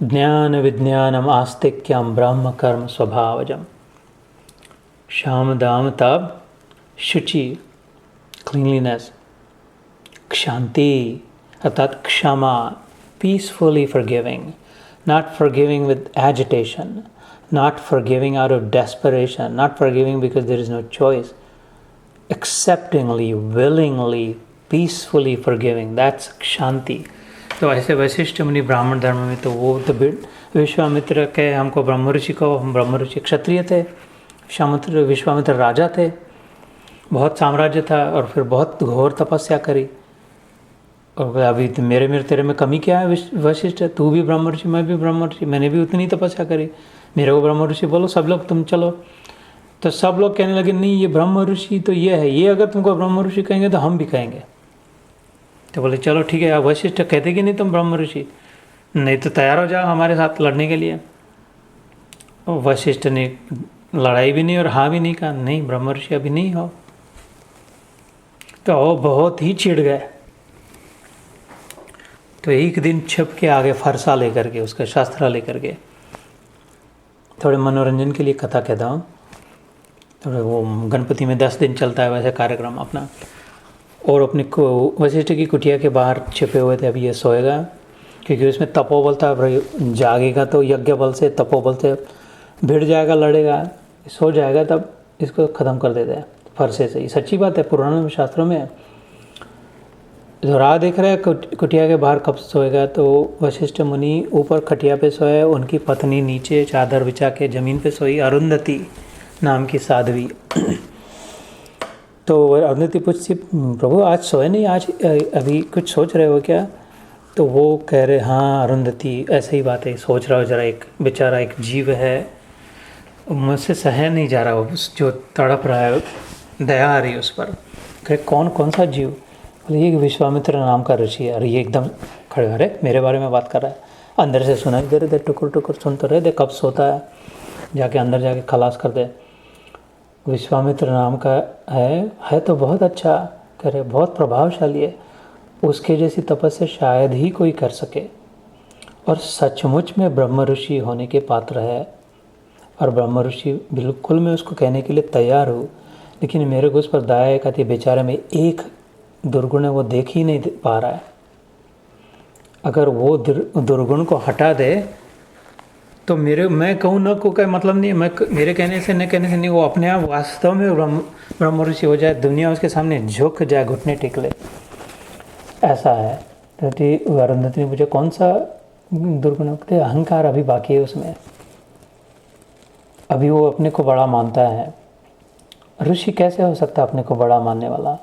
Speaker 1: ज्ञान विज्ञानम आस्तिक्यम ब्रह्म कर्म स्वभावजम। शाम दाम तप, शुचि क्लीनलीनेस, क्षांति अर्थात क्षमा, peacefully forgiving, not forgiving with agitation, not forgiving out of desperation, not forgiving because there is no choice, acceptingly, willingly, peacefully forgiving, that's क्षांति। तो ऐसे वशिष्ठ मुनि ब्राह्मण धर्म में, तो वो तो विश्वामित्र के, हमको ब्रह्म ऋषि को, हम ब्रह्म ऋषि क्षत्रिय थे, विश्वामित्र राजा थे, बहुत साम्राज्य था, और फिर बहुत घोर तपस्या करी। और अभी तो मेरे तेरे में कमी क्या है वशिष्ठ? तू भी ब्रह्म ऋषि, मैं भी ब्रह्म ऋषि, मैंने भी उतनी तपस्या करी, मेरे को ब्रह्म ऋषि बोलो, सब लोग तुम चलो। तो सब लोग कहने लगे नहीं ये ब्रह्म ऋषि तो ये है, ये अगर तुमको ब्रह्म ऋषि कहेंगे तो हम भी कहेंगे। तो बोले चलो ठीक है। वशिष्ठ कहते कि नहीं तुम ब्रह्म ऋषि, नहीं तो तैयार हो जाओ हमारे साथ लड़ने के लिए। वशिष्ठ ने लड़ाई भी नहीं और हाँ भी नहीं कहा, नहीं ब्रह्म ऋषि अभी नहीं हो। तो वो बहुत ही चिढ़ गए। तो एक दिन छिप के आगे फरसा लेकर के, उसका शास्त्र लेकर के, थोड़े मनोरंजन के लिए कथा कहता हूँ। थोड़े वो गणपति में 10 दिन चलता है वैसे कार्यक्रम अपना, और अपने को वशिष्ठ की कुटिया के बाहर छिपे हुए थे। अभी ये सोएगा क्योंकि उसमें तपोबल था, जागेगा तो यज्ञ बल से, तपोबल से भिड़ जाएगा, लड़ेगा, सो जाएगा तब इसको ख़त्म कर देते हैं फरसे से। ये सच्ची बात है, पुराणों में शास्त्रों में जो राह देख रहा है कुटिया के बाहर कब सोएगा, तो वशिष्ठ मुनि ऊपर खटिया पे सोए, उनकी पत्नी नीचे चादर बिछा के ज़मीन पे सोई, अरुंधति नाम की साध्वी। तो अरुंधति पूछती, प्रभु आज सोए नहीं, आज अभी कुछ सोच रहे हो क्या? तो वो कह रहे, हाँ अरुंधति ऐसे ही बात है, सोच रहा हो जरा, एक बेचारा एक जीव है, मुझसे सह नहीं जा रहा वो जो तड़प रहा है, दया आ रही है उस पर। कहे कौन सा जीव? बोले ये विश्वामित्र नाम का ऋषि है। अरे ये एकदम खड़े, अरे मेरे बारे में बात कर रहा है। अंदर से सुनाई दे रहे थे, टुकुर टुकुर सुन तो रहे थे, कब सोता है, जाके अंदर जाके खलास कर दे। विश्वामित्र नाम का है तो बहुत अच्छा, कह रहे बहुत प्रभावशाली है, उसके जैसी तपस्या शायद ही कोई कर सके, और सचमुच में ब्रह्म ऋषि होने के पात्र है, और ब्रह्म ऋषि बिल्कुल मैं उसको कहने के लिए तैयार हूँ, लेकिन मेरे को उस पर दया एक आती है, बेचारे में एक दुर्गुण है, वो देख ही नहीं पा रहा है। अगर वो दुर्गुण को हटा दे तो मैं कहूँ न को का मतलब नहीं है, मेरे कहने से न कहने से नहीं, वो अपने आप वास्तव में ब्रह्म ऋषि हो जाए, दुनिया उसके सामने झुक जाए, घुटने टेक ले, ऐसा है। तो अरुंधति ने पूछा कौन सा दुर्गुण? अहंकार अभी बाकी है उसमें, अभी वो अपने को बड़ा मानता है। ऋषि कैसे हो सकता है अपने को बड़ा मानने वाला?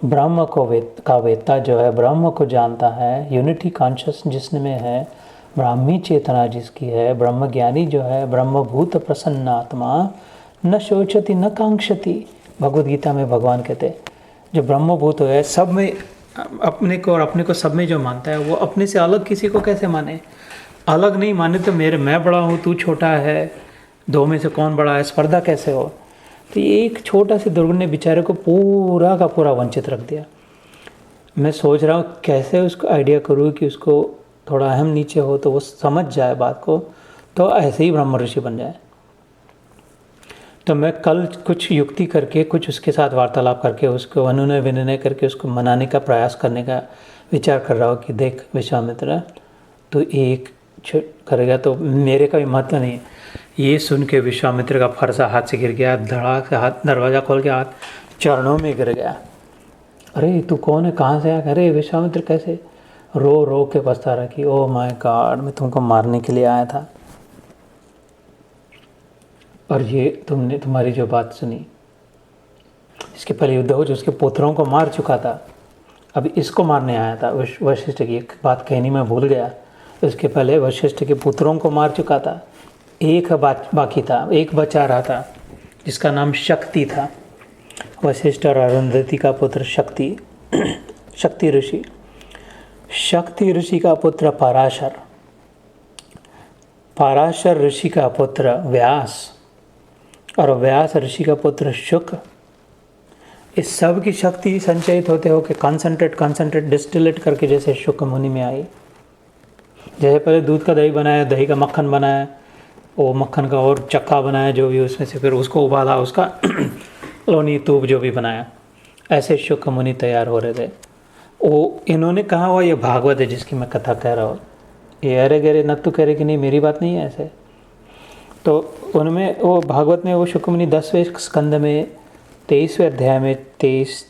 Speaker 1: ब्रह्म का वेत्ता जो है, ब्रह्म को जानता है, यूनिटी कॉन्शियस जिसमें है, ब्राह्मी चेतना जिसकी है, ब्रह्म ज्ञानी जो है, ब्रह्मभूत प्रसन्नात्मा, न शोचति न कांक्षति। भगवद गीता में भगवान कहते जो ब्रह्मभूत है, सब में अपने को और अपने को सब में जो मानता है, वो अपने से अलग किसी को कैसे माने? अलग नहीं माने तो मैं बड़ा हूँ, तू छोटा है, दो में से कौन बड़ा है, स्पर्धा कैसे हो? तो ये एक छोटा से दुर्गुण ने बेचारे को पूरा का पूरा वंचित रख दिया। मैं सोच रहा हूँ कैसे उसको आइडिया करूँ कि उसको थोड़ा अहम नीचे हो तो वो समझ जाए बात को, तो ऐसे ही ब्रह्म ऋषि बन जाए। तो मैं कल कुछ युक्ति करके, कुछ उसके साथ वार्तालाप करके, उसको अनुनय विनय करके उसको मनाने का प्रयास करने का विचार कर रहा हूँ कि देख विश्वामित्र, तो एक करेगा तो मेरे का भी महत्व नहीं है। ये सुन के विश्वामित्र का फरसा हाथ से गिर गया, धड़ाक से हाथ, दरवाज़ा खोल के हाथ चरणों में गिर गया। अरे तू कौन है, कहाँ से आया? अरे विश्वामित्र कैसे? रो रो के पछता रहा कि ओ माय गॉड, मैं तुमको मारने के लिए आया था, और ये तुमने तुम्हारी जो बात सुनी, इसके पहले युद्ध हो जो उसके पुत्रों को मार चुका था, अभी इसको मारने आया था। वशिष्ठ की एक बात कहनी मैं भूल गया, इसके पहले वशिष्ठ के पुत्रों को मार चुका था, एक बाकी था, एक बचा रहा था, जिसका नाम शक्ति था। वशिष्ठ और अरुंधति का पुत्र शक्ति, शक्ति ऋषि, शक्ति ऋषि का पुत्र पराशर, पराशर ऋषि का पुत्र व्यास, और व्यास ऋषि का पुत्र शुक। इस सब की शक्ति संचयित होते हो कि कंसंट्रेट डिस्टिलेट करके जैसे शुक मुनि में आई। जैसे पहले दूध का दही बनाया, दही का मक्खन बनाया, वो मक्खन का और चक्का बनाया जो भी उसमें से, फिर उसको उबाला, उसका लोनी तूप जो भी बनाया, ऐसे शुक मुनि तैयार हो रहे थे। वो इन्होंने कहा हुआ ये भागवत है जिसकी मैं कथा कह रहा हूँ, ये अरे गरे नत्तु कह रहे कि नहीं मेरी बात नहीं है ऐसे। तो उनमें वो भागवत में वो शुक मुनि 10वें स्कंद में 23वें अध्याय में 43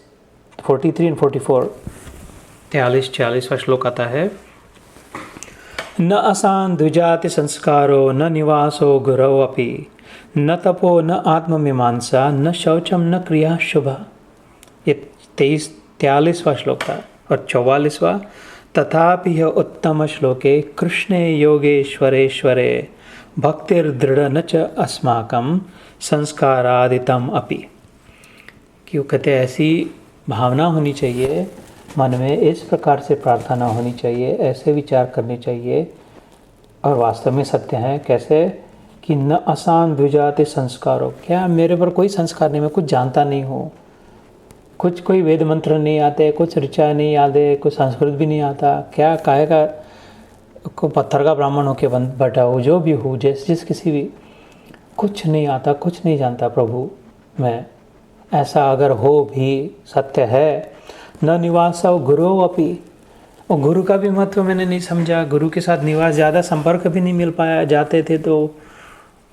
Speaker 1: और 44वां श्लोक आता है। न असान द्विजाति संस्कारो न निवासो गुरौ अपि न तपो न आत्ममीमांसा न शौचम न क्रिया शुभा। ये 43वां श्लोक था। और 44वां, तथापि यह उत्तम श्लोके कृष्णे योगेश्वरेश्वरे भक्तिर्दृढ़ न च अस्माकं संस्कारादितम अपि। क्यों कहते ऐसी भावना होनी चाहिए मन में, इस प्रकार से प्रार्थना होनी चाहिए, ऐसे विचार करने चाहिए, और वास्तव में सत्य है। कैसे कि न आसान द्विजाति संस्कारों, क्या मेरे पर कोई संस्कार नहीं, मैं कुछ जानता नहीं हूँ, कुछ कोई वेद मंत्र नहीं आते, कुछ ऋचा नहीं आते, कुछ संस्कृत भी नहीं आता, क्या काहे का को पत्थर का ब्राह्मण होके बैठा हो, जो भी हो, जिस किसी भी, कुछ नहीं आता, कुछ नहीं जानता प्रभु मैं। ऐसा अगर हो भी सत्य है। न निवास गुरु अपि, और गुरु का भी महत्व मैंने नहीं समझा, गुरु के साथ निवास, ज़्यादा संपर्क भी नहीं मिल पाया। जाते थे तो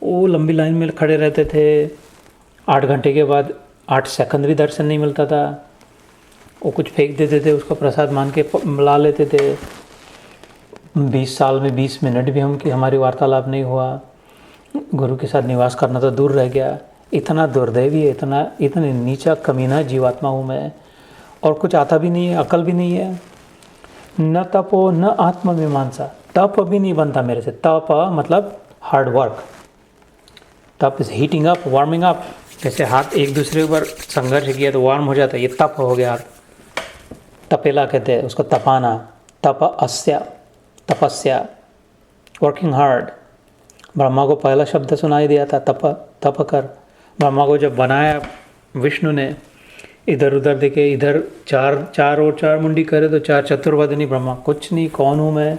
Speaker 1: वो लंबी लाइन में खड़े रहते थे, 8 घंटे के बाद 8 सेकंड भी दर्शन नहीं मिलता था। वो कुछ फेंक देते थे, उसको प्रसाद मान के ला लेते थे। 20 साल में 20 मिनट भी हम कि हमारी वार्तालाप नहीं हुआ, गुरु के साथ निवास करना तो दूर रह गया। इतना दुर्दैवी है, इतने नीचा कमीना जीवात्मा हूँ मैं, और कुछ आता भी नहीं है, अकल भी नहीं है। न तपो न आत्ममीमांसा, तप भी नहीं बनता मेरे से। तप मतलब हार्ड वर्क, तप is heating up, warming up. जैसे हाथ एक दूसरे पर संघर्ष किया तो वार्म हो जाता है, ये तप हो गया। तपेला कहते हैं उसको, तपाना, तपस्या, वर्किंग हार्ड। ब्रह्मा को पहला शब्द सुनाई दिया था तप कर। ब्रह्मा को जब बनाया विष्णु ने, इधर उधर देखे, इधर चार और चार मुंडी करे तो चार चतुर्वदनी ब्रह्मा, कुछ नहीं, कौन हूँ मैं?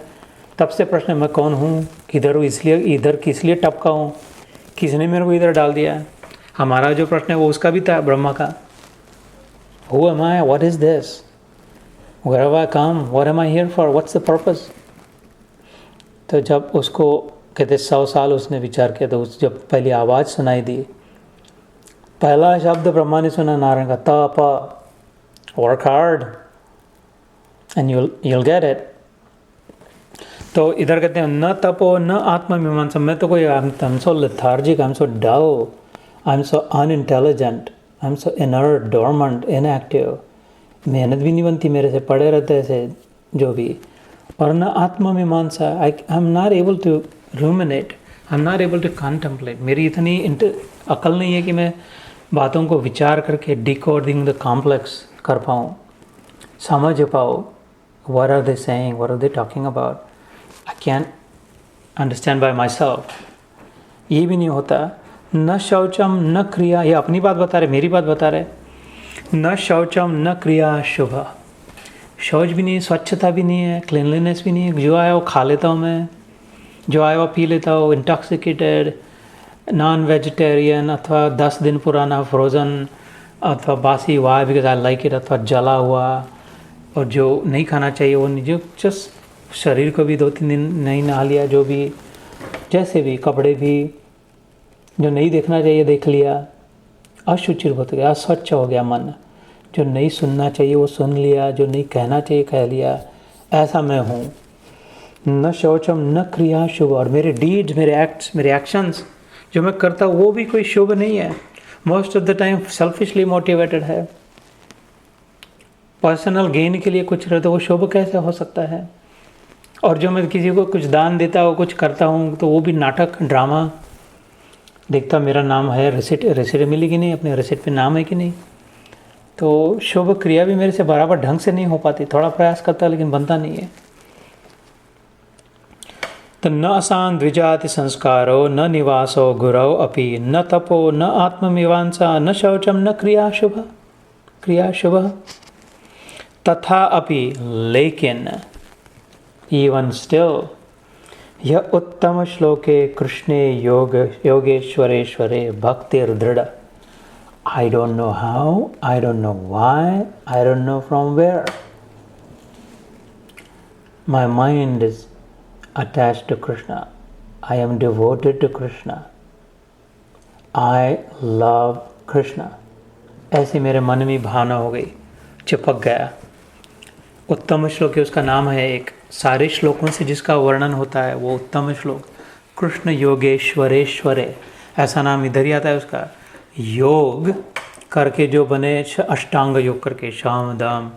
Speaker 1: तब से प्रश्न, मैं कौन हूँ, किधर हूँ, इसलिए इधर किस लिए टपका हूँ, किसने मेरे को इधर डाल दिया? हमारा जो प्रश्न है वो उसका भी था, ब्रह्मा का। Who am I, what is this, where have I come, what am I here for, what's the purpose? तो जब उसको कहते 100 साल उसने विचार किया, तो उस जब पहली आवाज़ सुनाई दी, पहला शब्द ब्रह्मा ने सुना नारायण का, तप, work hard and you'll get it. तो इधर कहते हैं न तपो न आत्ममीमांसा। मैं तो कोई, I am so lethargic, I am so dull, I am so unintelligent, I am so inert, dormant, inactive. मेहनत भी नहीं बनती मेरे से, पड़े रहते ऐसे जो भी। और न आत्ममीमांसा, I am not able to ruminate, I am not able to contemplate. मेरी इतनी अकल नहीं है कि मैं बातों को विचार करके डिकोडिंग द कॉम्प्लेक्स कर पाऊँ, समझ पाऊँ। What are they saying, what are they talking about, I can understand by myself. ये भी नहीं होता। न शौचम न क्रिया, ये अपनी बात बता रहे, मेरी बात बता रहे। न शौचम न क्रिया शुभ, शौच भी नहीं है, स्वच्छता भी नहीं है, क्लीनलीनेस भी नहीं है। जो आया वो खा लेता हूँ मैं, जो आया वो पी लेता हूँ। इंटॉक्सिकेटेड, नॉन वेजिटेरियन, अथवा 10 दिन पुराना फ्रोज़न, अथवा बासी हुआ बिकॉज आई लाइक इट, अथवा जला हुआ। और जो नहीं खाना चाहिए वो नहीं, जो जस्ट शरीर को भी 2-3 दिन नहीं नहा लिया, जो भी, जैसे भी, कपड़े भी जो नहीं देखना चाहिए देख लिया, अशुचि हो गया, अस्वच्छ हो गया मन। जो नहीं सुनना चाहिए वो सुन लिया, जो नहीं कहना चाहिए कह लिया। ऐसा मैं हूँ। न शौचम न क्रिया शुभ, और मेरे डीड्स, मेरे एक्ट्स, मेरे एक्शंस जो मैं करता हूँ वो भी कोई शुभ नहीं है। Most of the time selfishly motivated है। पर्सनल गेन के लिए कुछ रहे तो वो शुभ कैसे हो सकता है? और जो मैं किसी को कुछ दान देता हूँ, कुछ करता हूँ, तो वो भी नाटक, ड्रामा। देखता मेरा नाम है, रिसिट मिली कि नहीं, अपने रिसिट पे नाम है कि नहीं। तो शुभ क्रिया भी मेरे से बराबर ढंग से नहीं हो पाती। थोड़ा प्रयास करता लेकिन बनता नहीं है। तो न असान द्विजाति संस्कारो न निवासो गुरौ अपि न तपो न आत्ममीमांसा न शौचम न क्रिया शुभ तथा अपि, लेकिन, इवन स्टिल, यह उत्तम श्लोके कृष्णे योगेश्वरेश्वरे भक्तिर्दृढ़। I don't know how, I don't know why, I don't know from where. My mind is attached to Krishna. I am devoted to Krishna. I love Krishna. ऐसी मेरे मन में भावना हो गई, चिपक गया। उत्तम श्लोक है, उसका नाम है एक। सारे श्लोकों से जिसका वर्णन होता है वो उत्तम श्लोक, कृष्ण योगेश्वरेश्वरे, ऐसा नाम इधर ही आता है उसका। योग करके जो बने, अष्टांग योग करके, शाम दाम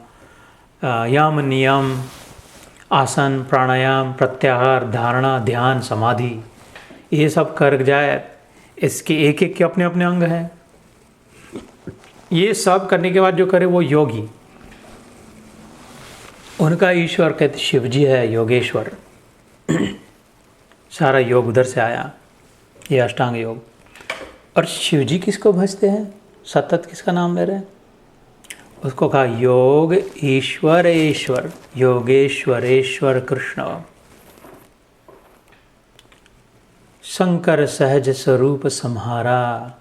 Speaker 1: यम नियम, आसन, प्राणायाम, प्रत्याहार, धारणा, ध्यान, समाधि, ये सब कर जाए। इसके एक एक के अपने अपने अंग हैं। ये सब करने के बाद जो करे वो योगी, उनका ईश्वर कहते शिव जी है, योगेश्वर। सारा योग उधर से आया, ये अष्टांग योग। और शिव जी किसको भजते हैं, सतत किसका नाम ले रहे हैं? उसको कहा योग ईश्वरेश्वर, योगेश्वरेश्वर कृष्ण। शंकर सहज स्वरूप सम्हारा,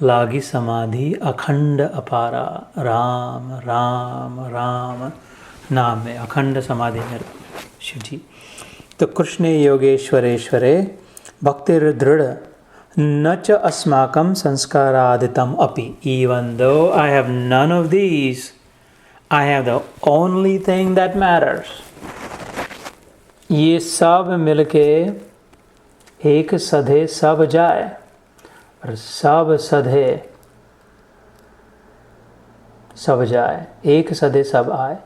Speaker 1: लागी समाधि अखंड अपारा। राम राम राम नाम में अखंड समाधि में शिव जी। तो कृष्ण योगेश्वरेश्वरे भक्तिर्दृढ़ न च अस्माकं संस्कारादितम अपि। Even though I have none of these, I have the only thing that matters. ये सब मिलके एक सधे सब जाए, और सब सधे सब जाए, एक सधे सब आए।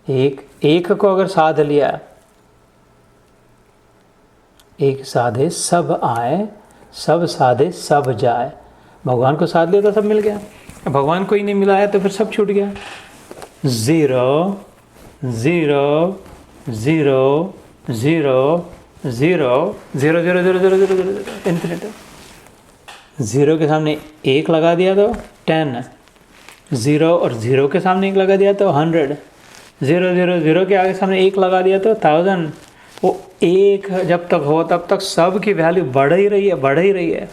Speaker 1: एक को अगर साध लिया, एक साधे सब आए, सब साधे सब जाए। भगवान को साध लिया तो सब मिल गया, भगवान को ही नहीं मिलाया तो फिर सब छूट गया। 0 0 0 0 0 0 0 0 0 0 0 इन्फिनिट। 0 के सामने 1 लगा दिया तो 10, 0 और 0 के सामने 1 लगा दिया तो 100, 0 0 0 के आगे सामने 1 लगा दिया तो 1000। वो 1 जब तक हो तब तक सब की वैल्यू बढ़ ही रही है, बढ़ ही रही है।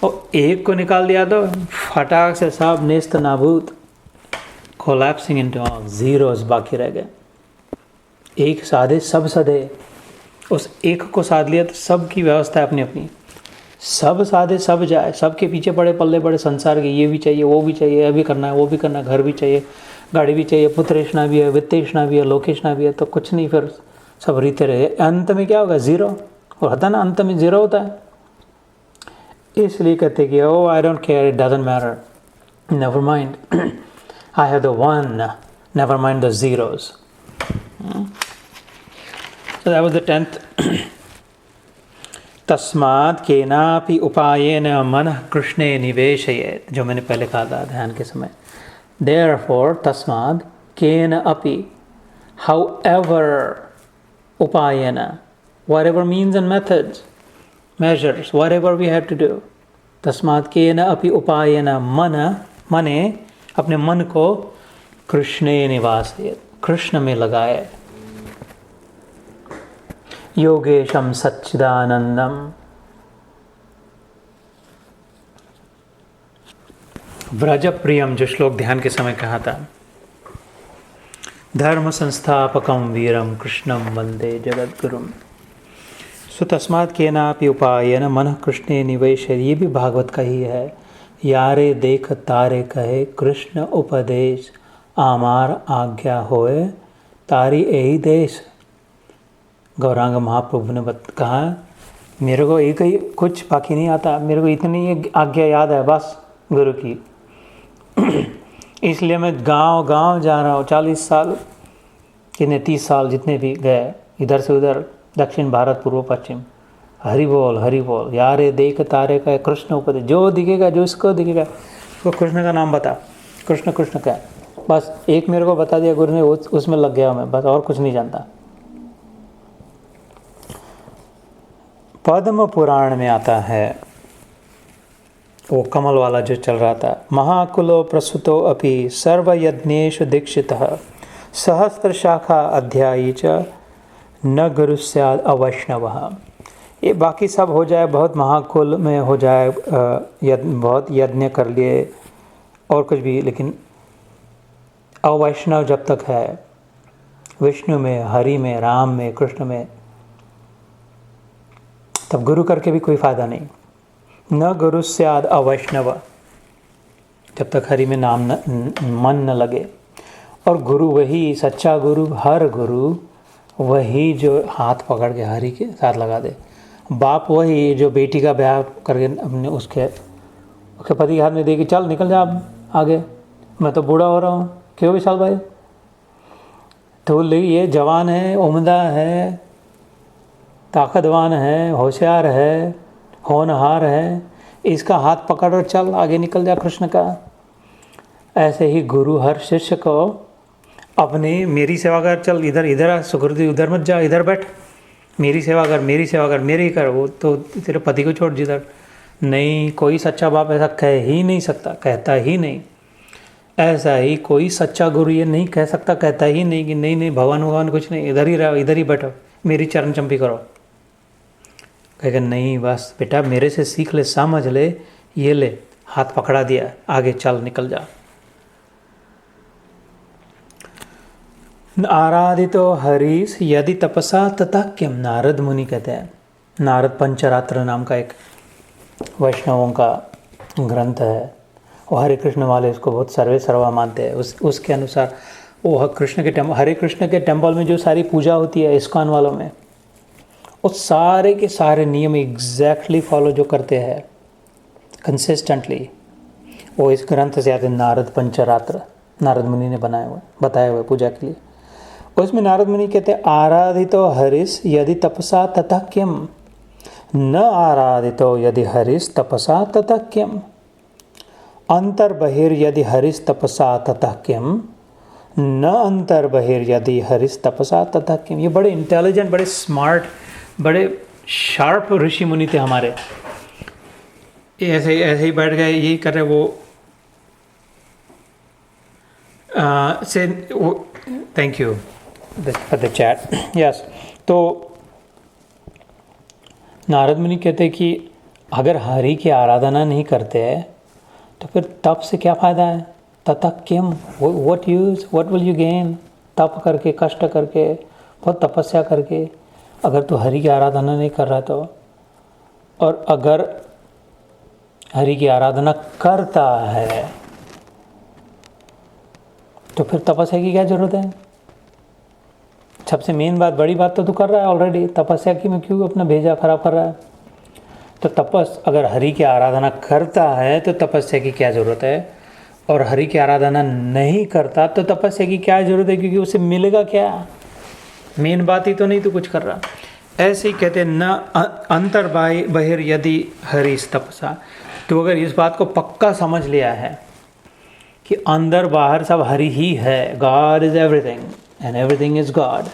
Speaker 1: और 1 को निकाल दिया तो फटाक से सब नेस्त नाबूद, कोलैप्सिंग इनटू जीरोस बाकी रह गए। एक साधे सब सधे, उस एक को साध लिया तो सब की व्यवस्था है अपनी अपनी। सब साधे सब जाए, सबके पीछे पड़े पल्ले बड़े संसार के, ये भी चाहिए वो भी चाहिए, ये भी करना है वो भी करना है, घर भी चाहिए गाड़ी भी चाहिए, पुत्रेषणा भी है, वित्तेषणा भी है, लोकेशना भी है, तो कुछ नहीं, फिर सब रीते रहे। अंत में क्या होगा? 0। और होता ना, अंत में 0 होता है। इसलिए कहते कि oh I don't care, it doesn't matter, never mind, I have the one, never mind the zeros. So that was the 10th. तस्मात् केनापि उपायेन मनः कृष्णे निवेशयेत्, जो मैंने पहले कहा था ध्यान के समय। Therefore, तस्मात् केन अपि, however, upayena, whatever means and methods, measures, whatever we have to do. तस्मात् केन अपि उपायेन मने अपने मन को कृष्णे निवासयेत्, कृष्ण में लगाए। योगेशम सच्चिदानंदम, व्रज प्रियम, जो श्लोक ध्यान के समय कहा था। धर्म संस्थापकम वीरम कृष्णम वंदे जगद्गुरुम। सो तस्मात् केनापि उपायेन मनः कृष्णे निवेशयेत्, ये भी भागवत का ही है। यारे देख तारे कहे, कृष्ण उपदेश आमार आज्ञा होए, तारी यही देश। गौरांग महाप्रभु ने कहा, मेरे को एक ही कुछ बाकी नहीं आता, मेरे को इतनी आज्ञा याद है बस गुरु की। इसलिए मैं गांव गांव जा रहा हूँ। 40 साल, कितने 30 साल जितने भी गए, इधर से उधर, दक्षिण भारत, पूर्व पश्चिम, हरि बोल हरि बोल। यारे देख तारे का कृष्ण उपदेश, जो दिखेगा, जो इसको दिखेगा उसको कृष्ण का नाम बता, कृष्ण कृष्ण का। बस एक मेरे को बता दिया गुरु ने, उसमें लग गया मैं, बस और कुछ नहीं जानता। पद्म पुराण में आता है, वो कमल वाला जो चल रहा था। महाकुलो प्रसुतो अपि सर्वयज्ञेषु दीक्षितः, सहस्त्र शाखा अध्यायी च न गुरु स्याद् अवैष्णवः। ये बाकी सब हो जाए, बहुत महाकुल में हो जाए, बहुत यज्ञ कर लिए और कुछ भी, लेकिन अवैष्णव जब तक है विष्णु में, हरि में, राम में, कृष्ण में, तब गुरु करके भी कोई फ़ायदा नहीं। न गुरु स्याद् अवैष्णव, जब तक हरि में नाम मन न लगे। और गुरु वही सच्चा गुरु, हर गुरु वही जो हाथ पकड़ के हरि के साथ लगा दे। बाप वही जो बेटी का ब्याह करके अपने उसके पति के हाथ में दे के, चल निकल जा अब आगे, मैं तो बूढ़ा हो रहा हूँ। क्यों विशाल भाई? तो ये जवान है, उम्दा है, ताकतवान है, होशियार है, होनहार है, इसका हाथ पकड़ और चल आगे निकल जा कृष्ण का। ऐसे ही गुरु हर शिष्य को अपने, मेरी सेवा कर, चल इधर इधर, सुकृति उधर मत जा, इधर बैठ, मेरी सेवा कर, मेरी सेवा कर, मेरी कर। वो तो तेरे पति को छोड़ जिधर। नहीं, कोई सच्चा बाप ऐसा कह ही नहीं सकता, कहता ही नहीं। ऐसा ही कोई सच्चा गुरु ये नहीं कह सकता, कहता ही नहीं कि नहीं नहीं भगवान कुछ नहीं, इधर ही रहो, इधर ही बैठो, मेरी चरण चंपी करो। कहेगा नहीं, बस बेटा मेरे से सीख ले, समझ ले, ये ले, हाथ पकड़ा दिया, आगे चल निकल जा। आराधितो हरीश यदि तपसा तथा किम, नारद मुनि कहते हैं। नारद पंचरात्र नाम का एक वैष्णवों का ग्रंथ है। वो हरे कृष्ण वाले इसको बहुत सर्वे सर्वा मानते हैं। उसके अनुसार वो कृष्ण के टेम्पल, हरे कृष्ण के टेम्पल में जो सारी पूजा होती है इस्कॉन वालों में, वो सारे के सारे नियम एग्जैक्टली फॉलो जो करते हैं कंसिस्टेंटली, वो इस ग्रंथ से आते नारद पंचरात्र, नारद मुनि ने बताए हुए पूजा के लिए। उसमें नारद मुनि कहते हैं आराधितो हरिस यदि तपसा ततः किम, न आराधितो यदि हरिस तपसा ततः किम, अंतर्बहिर्यदि हरिस तपसा ततः किम, न अंतर्बहिर्यदि हरिस तपसा ततः किम। ये बड़े इंटेलिजेंट, बड़े स्मार्ट, बड़े शार्प ऋषि मुनि थे हमारे। ये ऐसे ही बैठ गए, यही कर रहे वो thank you for the chat. Yes, तो नारद मुनि कहते हैं कि अगर हरि की आराधना नहीं करते हैं तो फिर तप से क्या फ़ायदा है? ततः किम, what use, what will you gain? तप करके, कष्ट करके, बहुत तपस्या करके अगर तू हरि की आराधना नहीं कर रहा तो, और अगर हरि की आराधना करता है तो फिर तपस्या की क्या ज़रूरत है? सबसे मेन बात, बड़ी बात तो तू कर रहा है ऑलरेडी, तपस्या की में क्यों अपना भेजा खराब कर रहा है? तो अगर हरि की आराधना करता है तो तपस्या की क्या ज़रूरत है, और हरि की आराधना नहीं करता तो तपस्या की क्या ज़रूरत है, क्योंकि उसे मिलेगा क्या? मेन बात ही तो नहीं तो कुछ कर रहा। ऐसे ही कहते हैं न अंतर बहिर यदि हरि तपसा। तो अगर इस बात को पक्का समझ लिया है कि अंदर बाहर सब हरि ही है, God is everything and everything is God,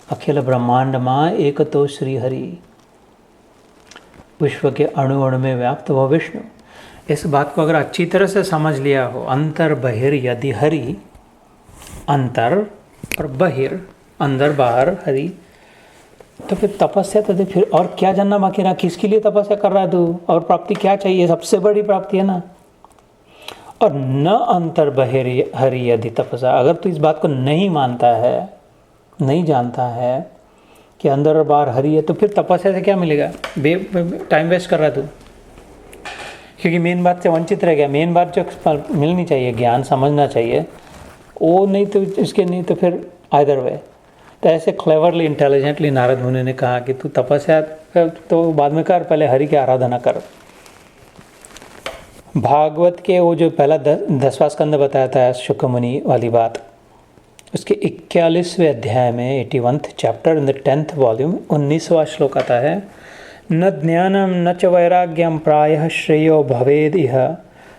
Speaker 1: अखिल ब्रह्मांड माँ एक तो श्री हरि, विश्व के अणु अणु में व्याप्त वह विष्णु। इस बात को अगर अच्छी तरह से समझ लिया हो, अंतर बहिर यदि हरि, अंतर और बहिर, अंदर बाहर हरि, तो फिर तपस्या तो फिर और क्या जानना बाकी रहा? किसके लिए तपस्या कर रहा है तू? और प्राप्ति क्या चाहिए? सबसे बड़ी प्राप्ति है ना। और न अंतर बहिर हरि यदि तपसा, अगर तू इस बात को नहीं मानता है, नहीं जानता है कि अंदर और बाहर हरि है, तो फिर तपस्या से क्या मिलेगा? टाइम वेस्ट कर रहा है तू, क्योंकि मेन बात से वंचित रह गया। मेन बात जो मिलनी चाहिए, ज्ञान समझना चाहिए, वो नहीं तो इसके नहीं तो फिर आइदर वे। तो ऐसे क्लेवरली, इंटेलिजेंटली नारद मुनि ने कहा कि तू तपस्या कर तो बाद में कर, पहले हरि की आराधना कर। भागवत के वो जो पहला 10वां स्कंद बताया था शुक मुनि वाली बात, उसके 41वें अध्याय में 81th chapter in the 10th volume 19वां श्लोक आता है, न ज्ञानम न च वैराग्यम प्रायः श्रेयो भवेद इह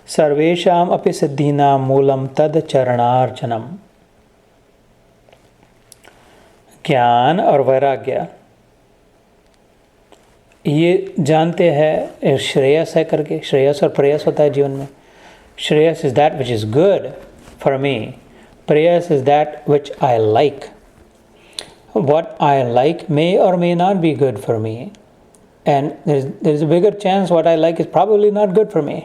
Speaker 1: सर्वेषाम अपि सिद्धीनां मूलम तद चरणार्चनम। ज्ञान और वैराग्य ये जानते हैं श्रेयस है करके, श्रेयस और प्रेयस होता है जीवन में। श्रेयस is that which is good for me, प्रेयस is that which I like. What I like may or may not be good for me, and there's a bigger chance what I like is probably not good for me.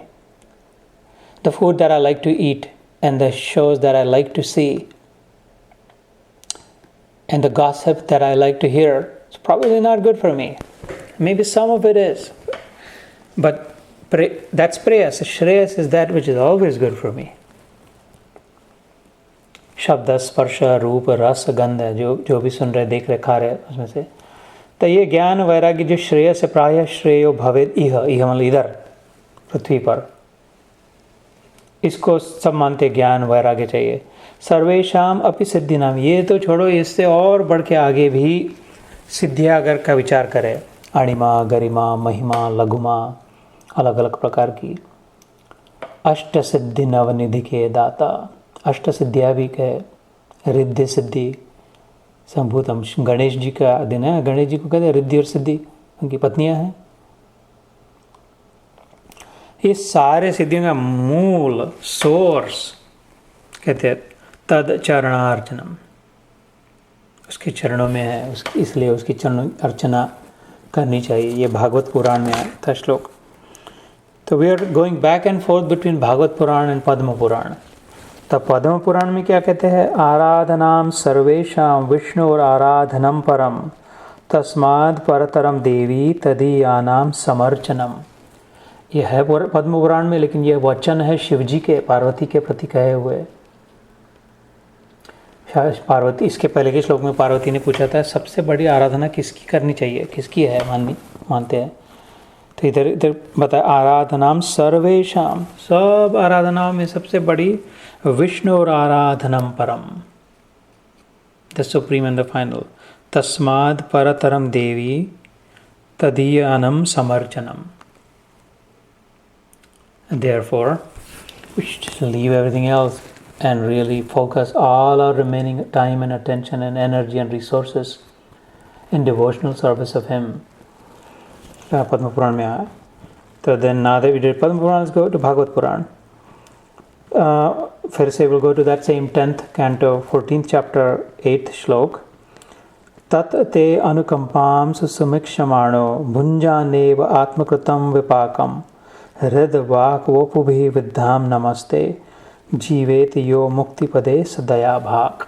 Speaker 1: The food that I like to eat and the shows that I like to see and the gossip that I like to hear is probably not good for me. Maybe some of it is, but that's prayas. Shreyas is that which is always good for me. शब्द स्पर्श रूप रस गंध जो भी सुन रहे, देख रहे, खा रहे उसमें से, तो ये ज्ञान वैराग्य जो श्रेय से प्राय श्रेयो भवेद इह मतलब इधर पृथ्वी पर, इसको सब मानते ज्ञान वैराग्य चाहिए। सर्वेशाम अपि सिद्धि नाम, ये तो छोड़ो, इससे और बढ़ के आगे भी सिद्धियाँ अगर का विचार करें, अणिमा गरिमा महिमा लघुमा, अलग अलग प्रकार की, अष्ट सिद्धि नवनिधि के दाता, अष्ट सिद्धियाँ भी कहे, रिद्धि सिद्धि संभूतम, गणेश जी का दिन है, गणेश जी को कहते हैं रिद्धि और सिद्धि, उनकी पत्नियां हैं। ये सारे सिद्धियों का मूल सोर्स कहते हैं तद चरणार्चनम, उसके चरणों में है, इसलिए उसकी चरण अर्चना करनी चाहिए। ये भागवत पुराण में आया था श्लोक। तो we are going back and forth between Bhagavata Purana and Padma Purana. तो पद्म पुराण में क्या कहते हैं? आराधनाम सर्वेशाम विष्णु और आराधनम परम तस्माद परतरम देवी तदीयानाम समर्चनम। ये है पद्म पुराण में, लेकिन ये वचन है शिव जी के पार्वती के प्रति कहे हुए। पार्वती, इसके पहले के श्लोक में पार्वती ने पूछा था सबसे बड़ी आराधना किसकी करनी चाहिए, किसकी है मानते हैं। तो इधर इधर बताया आराधनाम सर्वेशाम, सब आराधनाओं में सबसे बड़ी विष्णु और आराधनम परम, the supreme and the final. तस्माद परतरम देवी तदीयानम समर्चनम। Therefore, we should just leave everything else and really focus all our remaining time and attention and energy and resources in devotional service of Him. Padma Puran में आया। तो then now that we did Padma Puran, let's go to Bhagavad Puran. फिर से we'll go to that same 10th canto, 14th chapter, 8th श्लोक। तत् ते अनुकंपां सुसमीक्षमाणो भुञ्जानेव आत्मकृतं विपाकम् हृद वाक वपुभिः विद्धाम नमस्ते जीवेत यो मुक्ति पदे सदया भाग।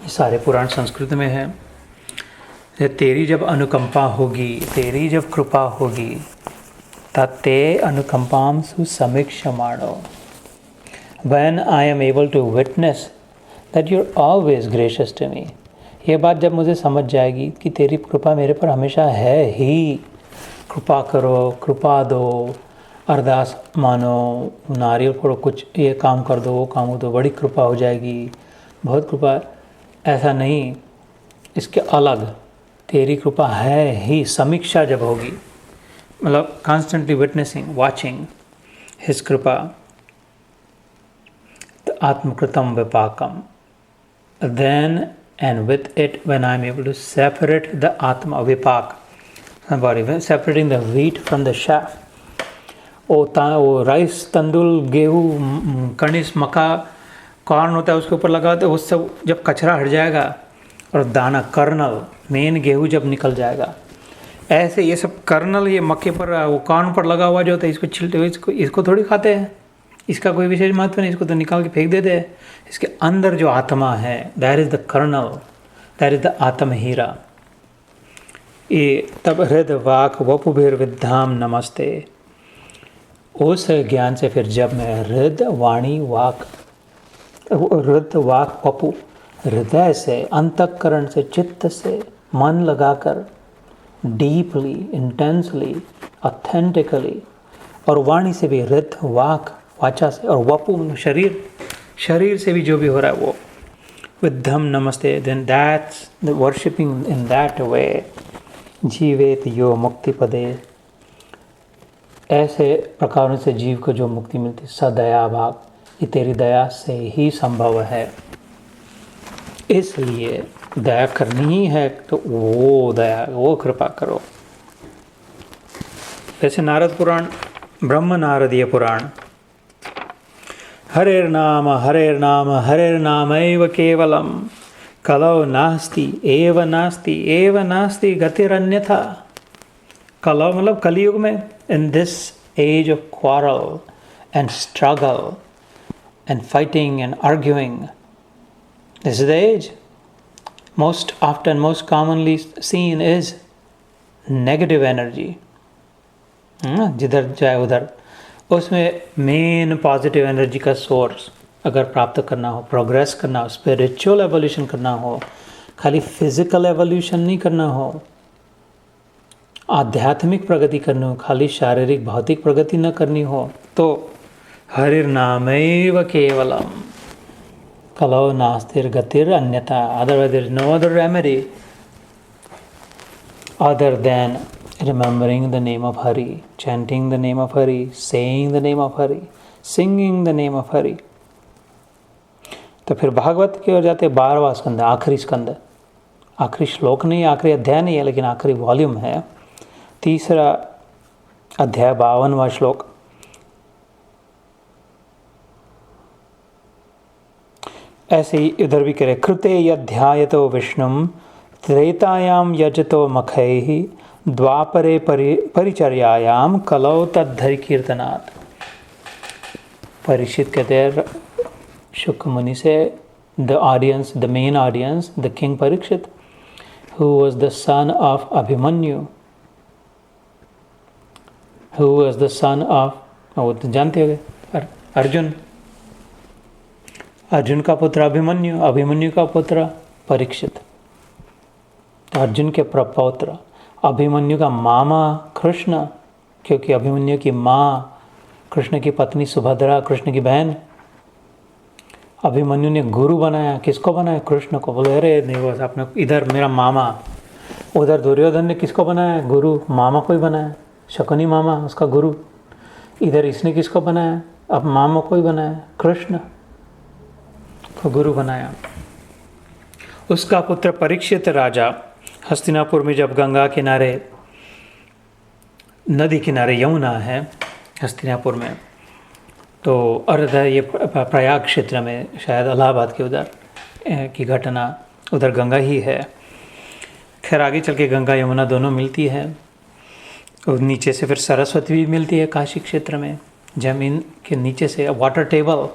Speaker 1: ये सारे पुराण संस्कृत में है। तेरी जब अनुकंपा होगी, तेरी जब कृपा होगी, तत्ते अनुकंपाम सुसमीक्षमाणो, when I am able to witness that you are always gracious to me. ये बात जब मुझे समझ जाएगी कि तेरी कृपा मेरे पर हमेशा है ही, कृपा करो, कृपा दो, अरदास मानो, नारियल फोड़ो, कुछ ये काम कर दो, वो काम हो दो, बड़ी कृपा हो जाएगी, बहुत कृपा, ऐसा नहीं। इसके अलग तेरी कृपा है ही, समीक्षा जब होगी, मतलब कॉन्स्टेंटली विटनेसिंग, वाचिंग हिज कृपा, आत्मकृतम विपाकम, then and with it when I am able to separate the atma, vipak, body, separating the wheat from the chaff। वो राइस, तंदुल, गेहूँ, कणिस, मक्का, कॉर्न होता है, उसके ऊपर लगा तो उससे जब कचरा हट जाएगा और दाना, कर्नल, मेन गेहूँ जब निकल जाएगा, ऐसे ये सब कर्नल, ये मक्के पर, वो कॉर्न पर लगा हुआ जो होता है, इसको छिलते हुए इसको थोड़ी खाते हैं, इसका कोई विशेष महत्व नहीं, इसको तो निकाल के फेंक देते हैं। इसके अंदर जो आत्मा है, that is the kernel, that is the atma hira. ये तब हृद वाक वपुभिर विद्धाम नमस्ते, उस ज्ञान से फिर जब मैं हृद वाणी वाक, हृद वाक वपु, हृदय से, अंतःकरण से, चित्त से, मन लगाकर, डीपली, इंटेंसली, ऑथेंटिकली, और वाणी से भी हृद वाक, वाचा से, और वपु शरीर से भी जो भी हो रहा है वो, विद्धम नमस्ते, then that's the worshipping in that way, जीवेत यो मुक्ति पदे, ऐसे प्रकारों से जीव को जो मुक्ति मिलती, सदया भाग, ये तेरी दया से ही संभव है। इसलिए दया करनी ही है तो वो दया, वो कृपा करो। जैसे नारद पुराण, ब्रह्म नारदीय पुराण, हरेर्नाम हरेर्नाम हरेर्नामैव केवलम कलौ नास्ति एव नास्ति गतिरन्यथा। कलौ मतलब कलयुग में, in this age of quarrel and struggle and fighting and arguing, this is the age most often, most commonly seen is negative energy। जिधर जाए उधर, उसमें मेन पॉजिटिव एनर्जी का सोर्स अगर प्राप्त करना हो, प्रोग्रेस करना हो, स्पिरिचुअल एवोल्यूशन करना हो, खाली फिजिकल एवोल्यूशन नहीं करना हो, आध्यात्मिक प्रगति करनी हो, खाली शारीरिक भौतिक प्रगति न करनी हो, तो हरिर्नामैव केवलम कलौ नास्तिर गतिर अन्यथा। Otherwise there is no other remedy other than remembering the name of Hari, chanting the name of Hari, saying the name of Hari, singing the name of Hari। तो फिर भागवत की ओर जाते 12वां स्कंद, आखिरी स्कंद, आखिरी श्लोक नहीं, आखिरी अध्याय नहीं है, लेकिन आखिरी वॉल्यूम है, 3रा अध्याय 52वां श्लोक। ऐसे ही इधर भी करे, कृते यध्यायतो विष्णुम त्रेतायाम यजतो मखैः द्वापरे परिचर्यायाम कलौ तद्धरि कीर्तनात्। परीक्षित कहते हैं शुक मुनि से, the audience, the main audience, the king Parikshit, who was the son of Abhimanyu, who was the son of, वो तो जानते होंगे, अर्जुन। अर्जुन का पुत्र अभिमन्यु, अभिमन्यु का पुत्र परीक्षित। अर्जुन के प्रपौत्र, अभिमन्यु का मामा कृष्ण, क्योंकि अभिमन्यु की माँ कृष्ण की पत्नी सुभद्रा, कृष्ण की बहन। अभिमन्यु ने गुरु बनाया, किसको बनाया? कृष्ण को। बोले अरे नहीं, बस आपने इधर मेरा मामा। उधर दुर्योधन ने किसको बनाया? गुरु, मामा को ही बनाया, शकुनी मामा उसका गुरु। इधर इसने किसको बनाया? अब मामा को ही बनाया, कृष्ण को गुरु बनाया। उसका पुत्र परीक्षित राजा हस्तिनापुर में जब गंगा किनारे, नदी किनारे यमुना है हस्तिनापुर में, तो अर्ध ये प्रयाग क्षेत्र में, शायद इलाहाबाद के उधर की घटना, उधर गंगा ही है। खैर आगे चल के गंगा यमुना दोनों मिलती है, और नीचे से फिर सरस्वती भी मिलती है काशी क्षेत्र में। जमीन के नीचे से water table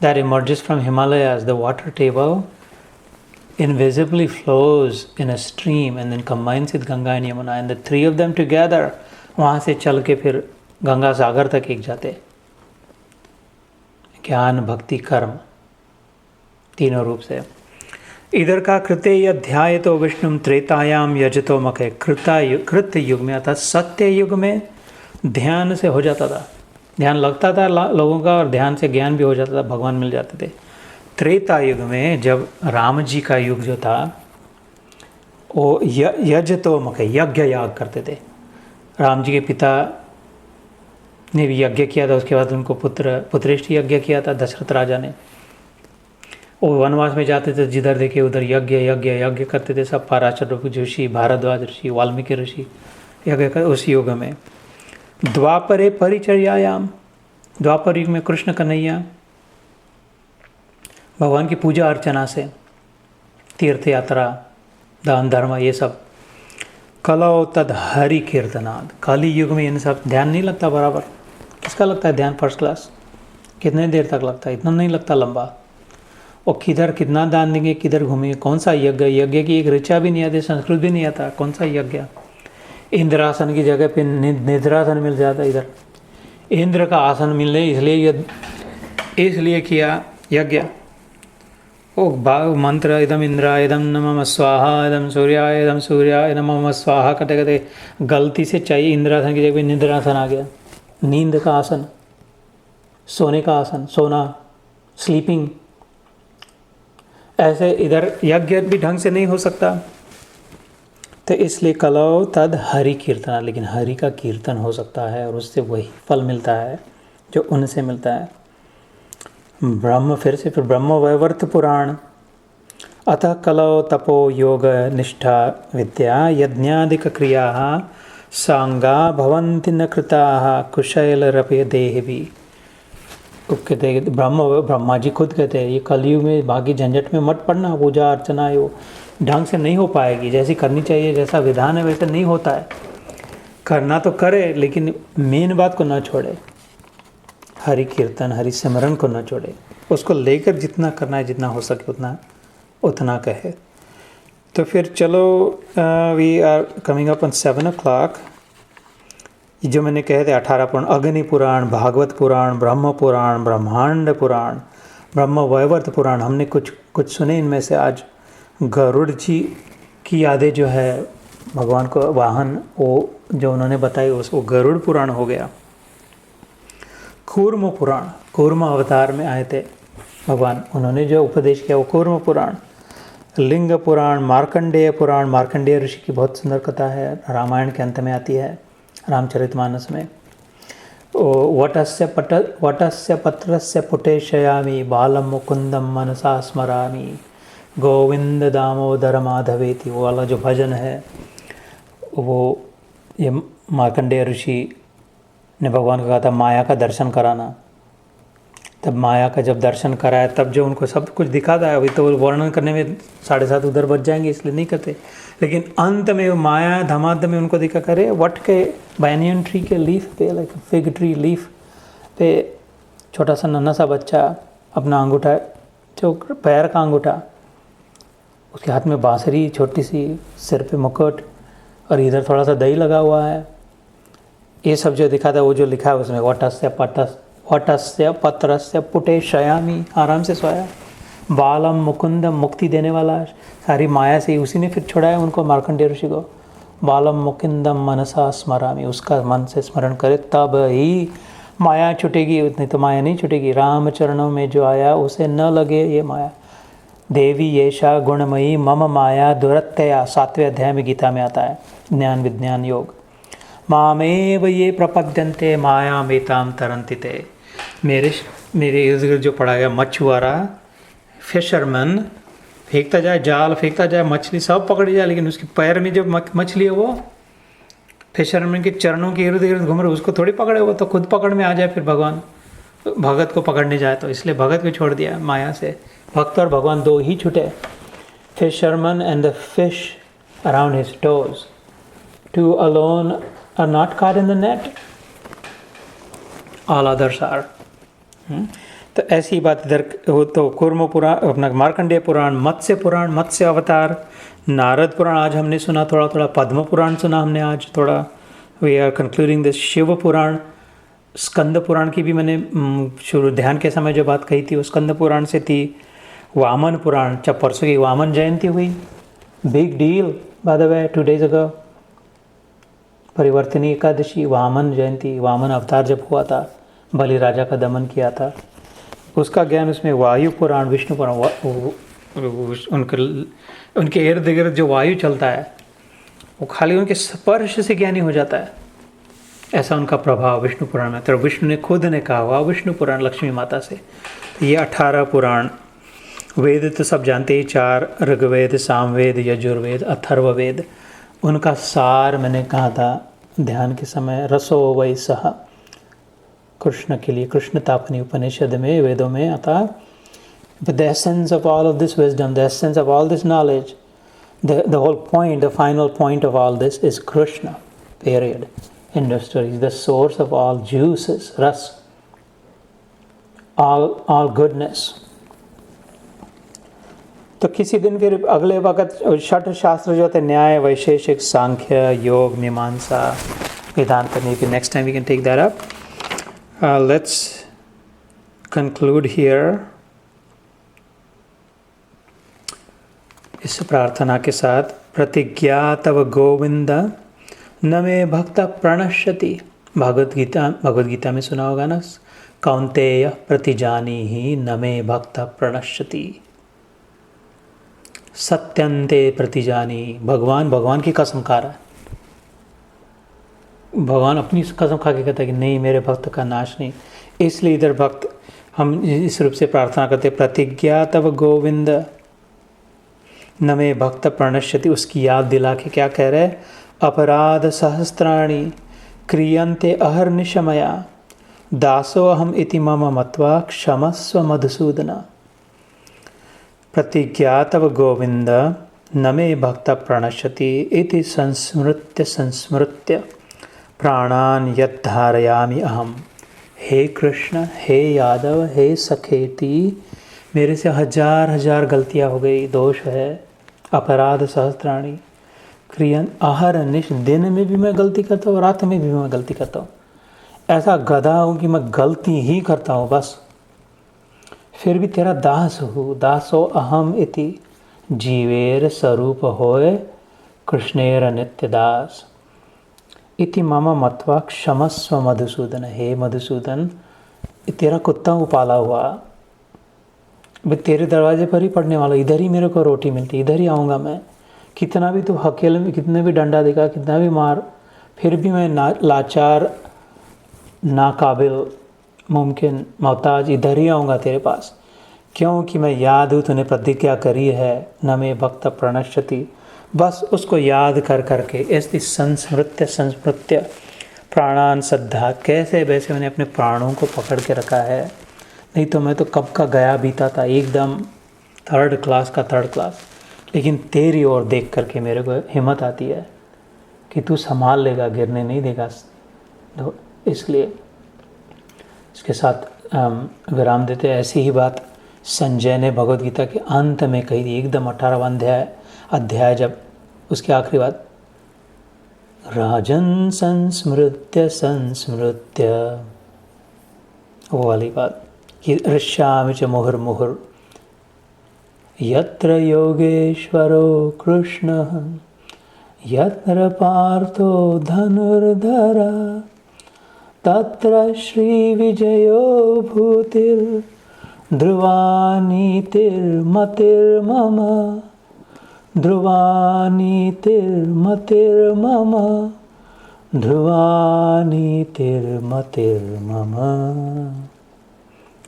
Speaker 1: that emerges from Himalayas, the water table invisibly flows in a stream and then combines with Ganga and Yamuna, and the three of them together वहाँ से चल के फिर गंगा सागर तक एक जाते। ज्ञान भक्ति कर्म तीनों रूप से। इधर का कृते अध्याय तो विष्णु त्रेतायाम यजतो मखे, कृत युग में, अर्थात सत्य युग में ध्यान से हो जाता था, ध्यान लगता था लोगों का, और ध्यान से ज्ञान भी हो जाता था, भगवान मिल जाते थे। त्रेता युग में जब राम जी का युग जो था, वो यजतो मखे, यज्ञ याग करते थे। राम जी के पिता ने भी यज्ञ किया था, उसके बाद उनको पुत्रेष्टि यज्ञ किया था दशरथ राजा ने। वो वनवास में जाते थे, जिधर देखे उधर यज्ञ यज्ञ यज्ञ करते थे सब। पराशर ऋषि, भारद्वाज ऋषि, वाल्मीकि ऋषि यज्ञ कर उस युग में। द्वापरे परिचर्यायाम, द्वापर युग में कृष्ण कन्हैया भगवान की पूजा अर्चना से, तीर्थ यात्रा, दान धर्म, ये सब। कलौ तद हरि कीर्तनाद, कली युग में इन सब ध्यान नहीं लगता बराबर। किसका लगता है ध्यान फर्स्ट क्लास? कितने देर तक लगता है? इतना नहीं लगता लंबा। और किधर कितना दान देंगे, किधर घूमेंगे, कौन सा यज्ञ, यज्ञ की एक ऋचा भी नहीं आती, संस्कृत भी नहीं आता, कौन सा यज्ञ। इंद्रासन की जगह पे निद्रासन मिल जाता। इधर इंद्र का आसन मिलने इसलिए किया यज्ञ। ओ मंत्र इदम इंद्राय इदम नमः स्वाहा, इदम सूर्याय इदम सूर्याय नमः स्वाहा करते करते गलती से चाहिए इंद्रासन की जगह निद्रासन आ गया। नींद का आसन, सोने का आसन, सोना, स्लीपिंग। ऐसे इधर यज्ञ भी ढंग से नहीं हो सकता, तो इसलिए कलौ तद हरि कीर्तन, लेकिन हरि का कीर्तन हो सकता है और उससे वही फल मिलता है जो उनसे मिलता है। ब्रह्म, फिर ब्रह्म वैवर्त पुराण, अतः कलौ तपो योग निष्ठा विद्या यज्ञादिक क्रिया सांगा भवन्ति न कृता कुशल रपे देह भी। कहते ब्रह्मा जी खुद कहते हैं ये कलयुग में बाकी झंझट में मत पड़ना, पूजा अर्चना वो ढंग से नहीं हो पाएगी, जैसी करनी चाहिए, जैसा विधान है वैसे नहीं होता है। करना तो करे लेकिन मेन बात को ना छोड़े, हरि कीर्तन हरि सिमरन को न छोड़े, उसको लेकर जितना करना है, जितना हो सके उतना कहे। तो फिर चलो, we are coming up on 7 o'clock। जो मैंने कहे थे 18 पुराण, अग्नि पुराण, भागवत पुराण, ब्रह्म पुराण, ब्रह्मांड पुराण, ब्रह्म वैवर्त पुराण, हमने कुछ सुने। इनमें से आज गरुड़ जी की यादें जो है, भगवान को वाहन वो जो उन्होंने बताई, उसको गरुड़ पुराण हो गया। कूर्म पुराण, कूर्म अवतार में आए थे भगवान, उन्होंने जो उपदेश किया वो कूर्म पुराण। लिंग पुराण, मार्कंडेय पुराण, मार्कंडेय ऋषि की बहुत सुंदर कथा है, रामायण के अंत में आती है, रामचरितमानस में। वटस्य पत्रस्य पुटेशयामि बालम मुकुंदम मनसा स्मरामि गोविंद दामोदर माधवेति, वो वाला जो भजन है, वो ये मार्कंडेय ऋषि ने भगवान को कहा था माया का दर्शन कराना। तब माया का जब दर्शन कराया, तब जो उनको सब कुछ दिखाता है, अभी तो वर्णन करने में 7:30 उधर बच जाएंगे, इसलिए नहीं करते। लेकिन अंत में वो माया धमाधम में उनको दिखा करे, वट के बैनियन ट्री के लीफ पे, लाइक फिग ट्री लीफ पे, छोटा सा नन्हा सा बच्चा अपना अंगूठा, जो पैर का अंगूठा, उसके हाथ में बांसुरी छोटी सी, सिर पे मुकुट, और इधर थोड़ा सा दही लगा हुआ है, ये सब जो दिखा था वो जो लिखा है उसमें वटस्य पत्रस्य पुटे शयामी, आराम से सोया। बालम मुकुंदम, मुक्ति देने वाला, सारी माया से उसी ने फिर छुड़ाया उनको, मार्कंडेय ऋषि को। बालम मुकुंदम मनसा स्मरामी, उसका मन से स्मरण करे तब ही माया छूटेगी, उतनी तो माया नहीं छूटेगी। राम चरणों में जो आया उसे न लगे ये माया। देवी येषा गुणमयी मम माया दुरत्यया, 7वें अध्याय में गीता में आता है, ज्ञान विज्ञान योग। मामेव ये प्रपद्यन्ते मायामेतां तरन्ति ते। मेरे इर्द गिर्द जो पड़ा गया मछुआरा, फिशरमैन, फेंकता जाए जाल, फेंकता जाए मछली, सब पकड़ी जाए, लेकिन उसके पैर में जो मछली है वो फिशरमैन के चरणों के इर्द गिर्द घूम रहे, उसको थोड़ी पकड़े, वो तो खुद पकड़ में आ जाए फिर भगवान भगत को पकड़ने जाए तो। इसलिए भगत को छोड़ दिया माया से। भक्त और भगवान दो ही छूटे, fisherman and the fish around his toes, two alone are not caught in the net, all others are। तो ऐसी बात इधर हो। तो कूर्म पुराण, अपना मार्कंडेय पुराण, मत्स्य अवतार, नारद पुराण आज हमने सुना थोड़ा थोड़ा, पद्म पुराण सुना हमने आज थोड़ा। We are concluding this Shiva Purana. Skanda Purana की भी मैंने शुरू ध्यान के समय जो बात कही थी वो स्कंद पुराण से थी। वामन पुराण, जब परसों की वामन जयंती हुई, big deal by the way, 2 days ago, Parivartini Ekadashi, Vamana Jayanti, Vamana avatar जब हुआ था, बलि राजा का दमन किया था, उसका ज्ञान उसमें। वायु पुराण, विष्णु पुराण, उनके इर्द गिर्द जो वायु चलता है वो खाली उनके स्पर्श से ज्ञानी हो जाता है, ऐसा उनका प्रभाव विष्णु पुराण में। तो विष्णु ने खुद ने कहा हुआ विष्णु पुराण लक्ष्मी माता से। तो ये 18 पुराण। वेद तो सब जानते ही, 4 ऋग्वेद, सामवेद, यजुर्वेद, अथर्ववेद, उनका सार मैंने कहा था ध्यान के समय, रसो वै सह, कृष्ण के लिए, कृष्ण तापनी उपनिषद में, वेदों में आता। But the essence of all of this wisdom, the essence of all this knowledge, the whole point, the final point of all this is Krishna, period. End of story. He's the source of all juices, ras, all goodness. तो किसी दिन फिर अगले वक्त षट शास्त्र जो थे, न्याय, वैशेषिक, सांख्य, योग, मीमांसा, वेदांत, maybe next time we can take that up. Let's conclude here इस प्रार्थना के साथ। प्रतिज्ञा तव गोविंद न मे भक्त प्रणश्यति। भगवद गीता में सुना होगा ना, कौन्तेय प्रतिजानी ही न मे भक्त प्रणश्यति। सत्यन्ते प्रतिजानी, भगवान की कसम खा रहा है। भगवान अपनी कसम खा के कहता है कि नहीं, मेरे भक्त का नाश नहीं। इसलिए इधर भक्त हम इस रूप से प्रार्थना करते, प्रतिज्ञा तव गोविंद न मे भक्त प्रणश्यति। उसकी याद दिला के क्या कह रहे, अपराध सहस्त्राणि क्रियन्ते अहर्निशमया दासो अहम इति मम मत्वा क्षमस्व मधुसूदन। प्रतिज्ञा तव गोविंद न मे भक्त प्रणश्यति इति संस्मृत्य प्राणान यद्धारयामि अहम। हे कृष्ण, हे यादव, हे सखेति, मेरे से हजार गलतियाँ हो गई, दोष है। अपराध सहस्त्राणि क्रियन अहरनिश, दिन में भी मैं गलती करता हूँ, रात में भी मैं गलती करता हूँ। ऐसा गधा हूँ कि मैं गलती ही करता हूँ बस, फिर भी तेरा दास हूँ। दासो अहम इति जीवेर स्वरूप होए कृष्णेर नित्य दास इति मम मत्वा क्षमस्व मधुसूदन। हे मधुसूदन, तेरा कुत्ता हूँ पाला हुआ, मैं तेरे दरवाजे पर ही पड़ने वाला, इधर ही मेरे को रोटी मिलती, इधर ही आऊँगा मैं। कितना भी तू हकेले में, कितने भी डंडा दिखा, कितना भी मार, फिर भी मैं लाचार, नाकाबिल, मुमकिन, मोहताज, इधर ही आऊँगा तेरे पास, क्योंकि मैं याद हूँ तूने प्रतिज्ञा करी है, न मे भक्त प्रणश्यति। बस उसको याद कर करके, ऐसी संस्मृत्य प्राणान श्रद्धा, कैसे वैसे मैंने अपने प्राणों को पकड़ के रखा है, नहीं तो मैं तो कब का गया बीता था, एकदम थर्ड क्लास। लेकिन तेरी ओर देख करके मेरे को हिम्मत आती है कि तू संभाल लेगा, गिरने नहीं देगा। तो इसलिए इसके साथ विराम देते। ऐसी ही बात संजय ने भगवद गीता के अंत में कही थी, एकदम 18वां अध्याय जब उसकी आखिरी बात, राजन संस्मृत्य संस्मृत्य, वो वाली बात कि ऋष्यामि च मुहुर्मुहुर् यत्र योगेश्वरो कृष्णः यत्र पार्थो धनुर्धरा तत्र श्रीविजयो भूतिर् ध्रुवा नीतिर्मतिर्मम ध्रुवा नीतिर्मतिर्मम ध्रुवा नीतिर्मतिर्मम।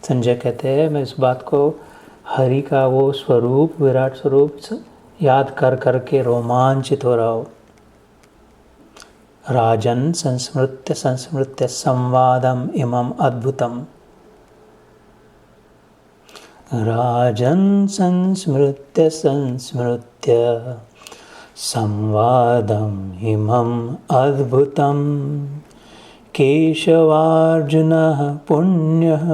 Speaker 1: संजय कहते हैं मैं इस बात को हरि का वो स्वरूप, विराट स्वरूप याद कर करके रोमांचित हो रहा हूँ। राजन संस्मृत्य संस्मृत्य संवादम इमम अद्भुतम। राजन संस्मृत्य संस्मृत्य संवादम इमम अद्भुतम केशवार्जुनः पुण्यः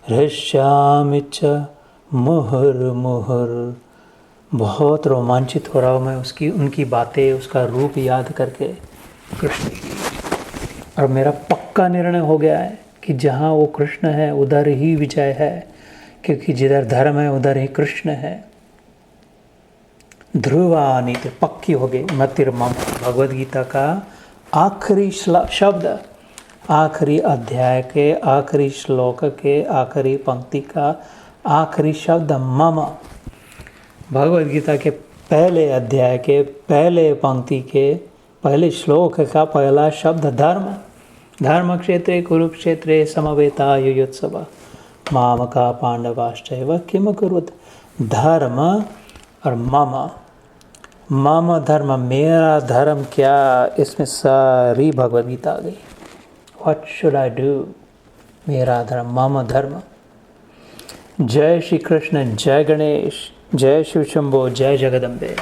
Speaker 1: हृष्यामि च मुहुर्मुहुर्। बहुत रोमांचित हो रहा हूँ मैं उनकी बातें, उसका रूप याद करके कृष्ण की। और मेरा पक्का निर्णय हो गया है कि जहाँ वो कृष्ण है उधर ही विजय है, क्योंकि जिधर धर्म है उधर ही कृष्ण है। ध्रुवा नीति पक्की हो गई। मतिर्मम भगवद गीता का आखिरी शब्द, आखिरी अध्याय के आखिरी श्लोक के आखिरी पंक्ति का आखिरी शब्द मम। भगवद गीता के पहले अध्याय के पहले पंक्ति के पहले श्लोक का पहला शब्द धर्म। धर्म क्षेत्रे कुरुक्षेत्रे समवेता युयुत्सव मामका पांडवाश्चैव किम कुरुत। धर्म और मम, मम धर्म मेरा धर्म क्या, इसमें सारी भगवद गीता आ गई। व्हाट शुड आई डू, मेरा धर्म मम धर्म। जय श्री कृष्ण, जय गणेश, जय शिव शंभो, जय जगदम्बे।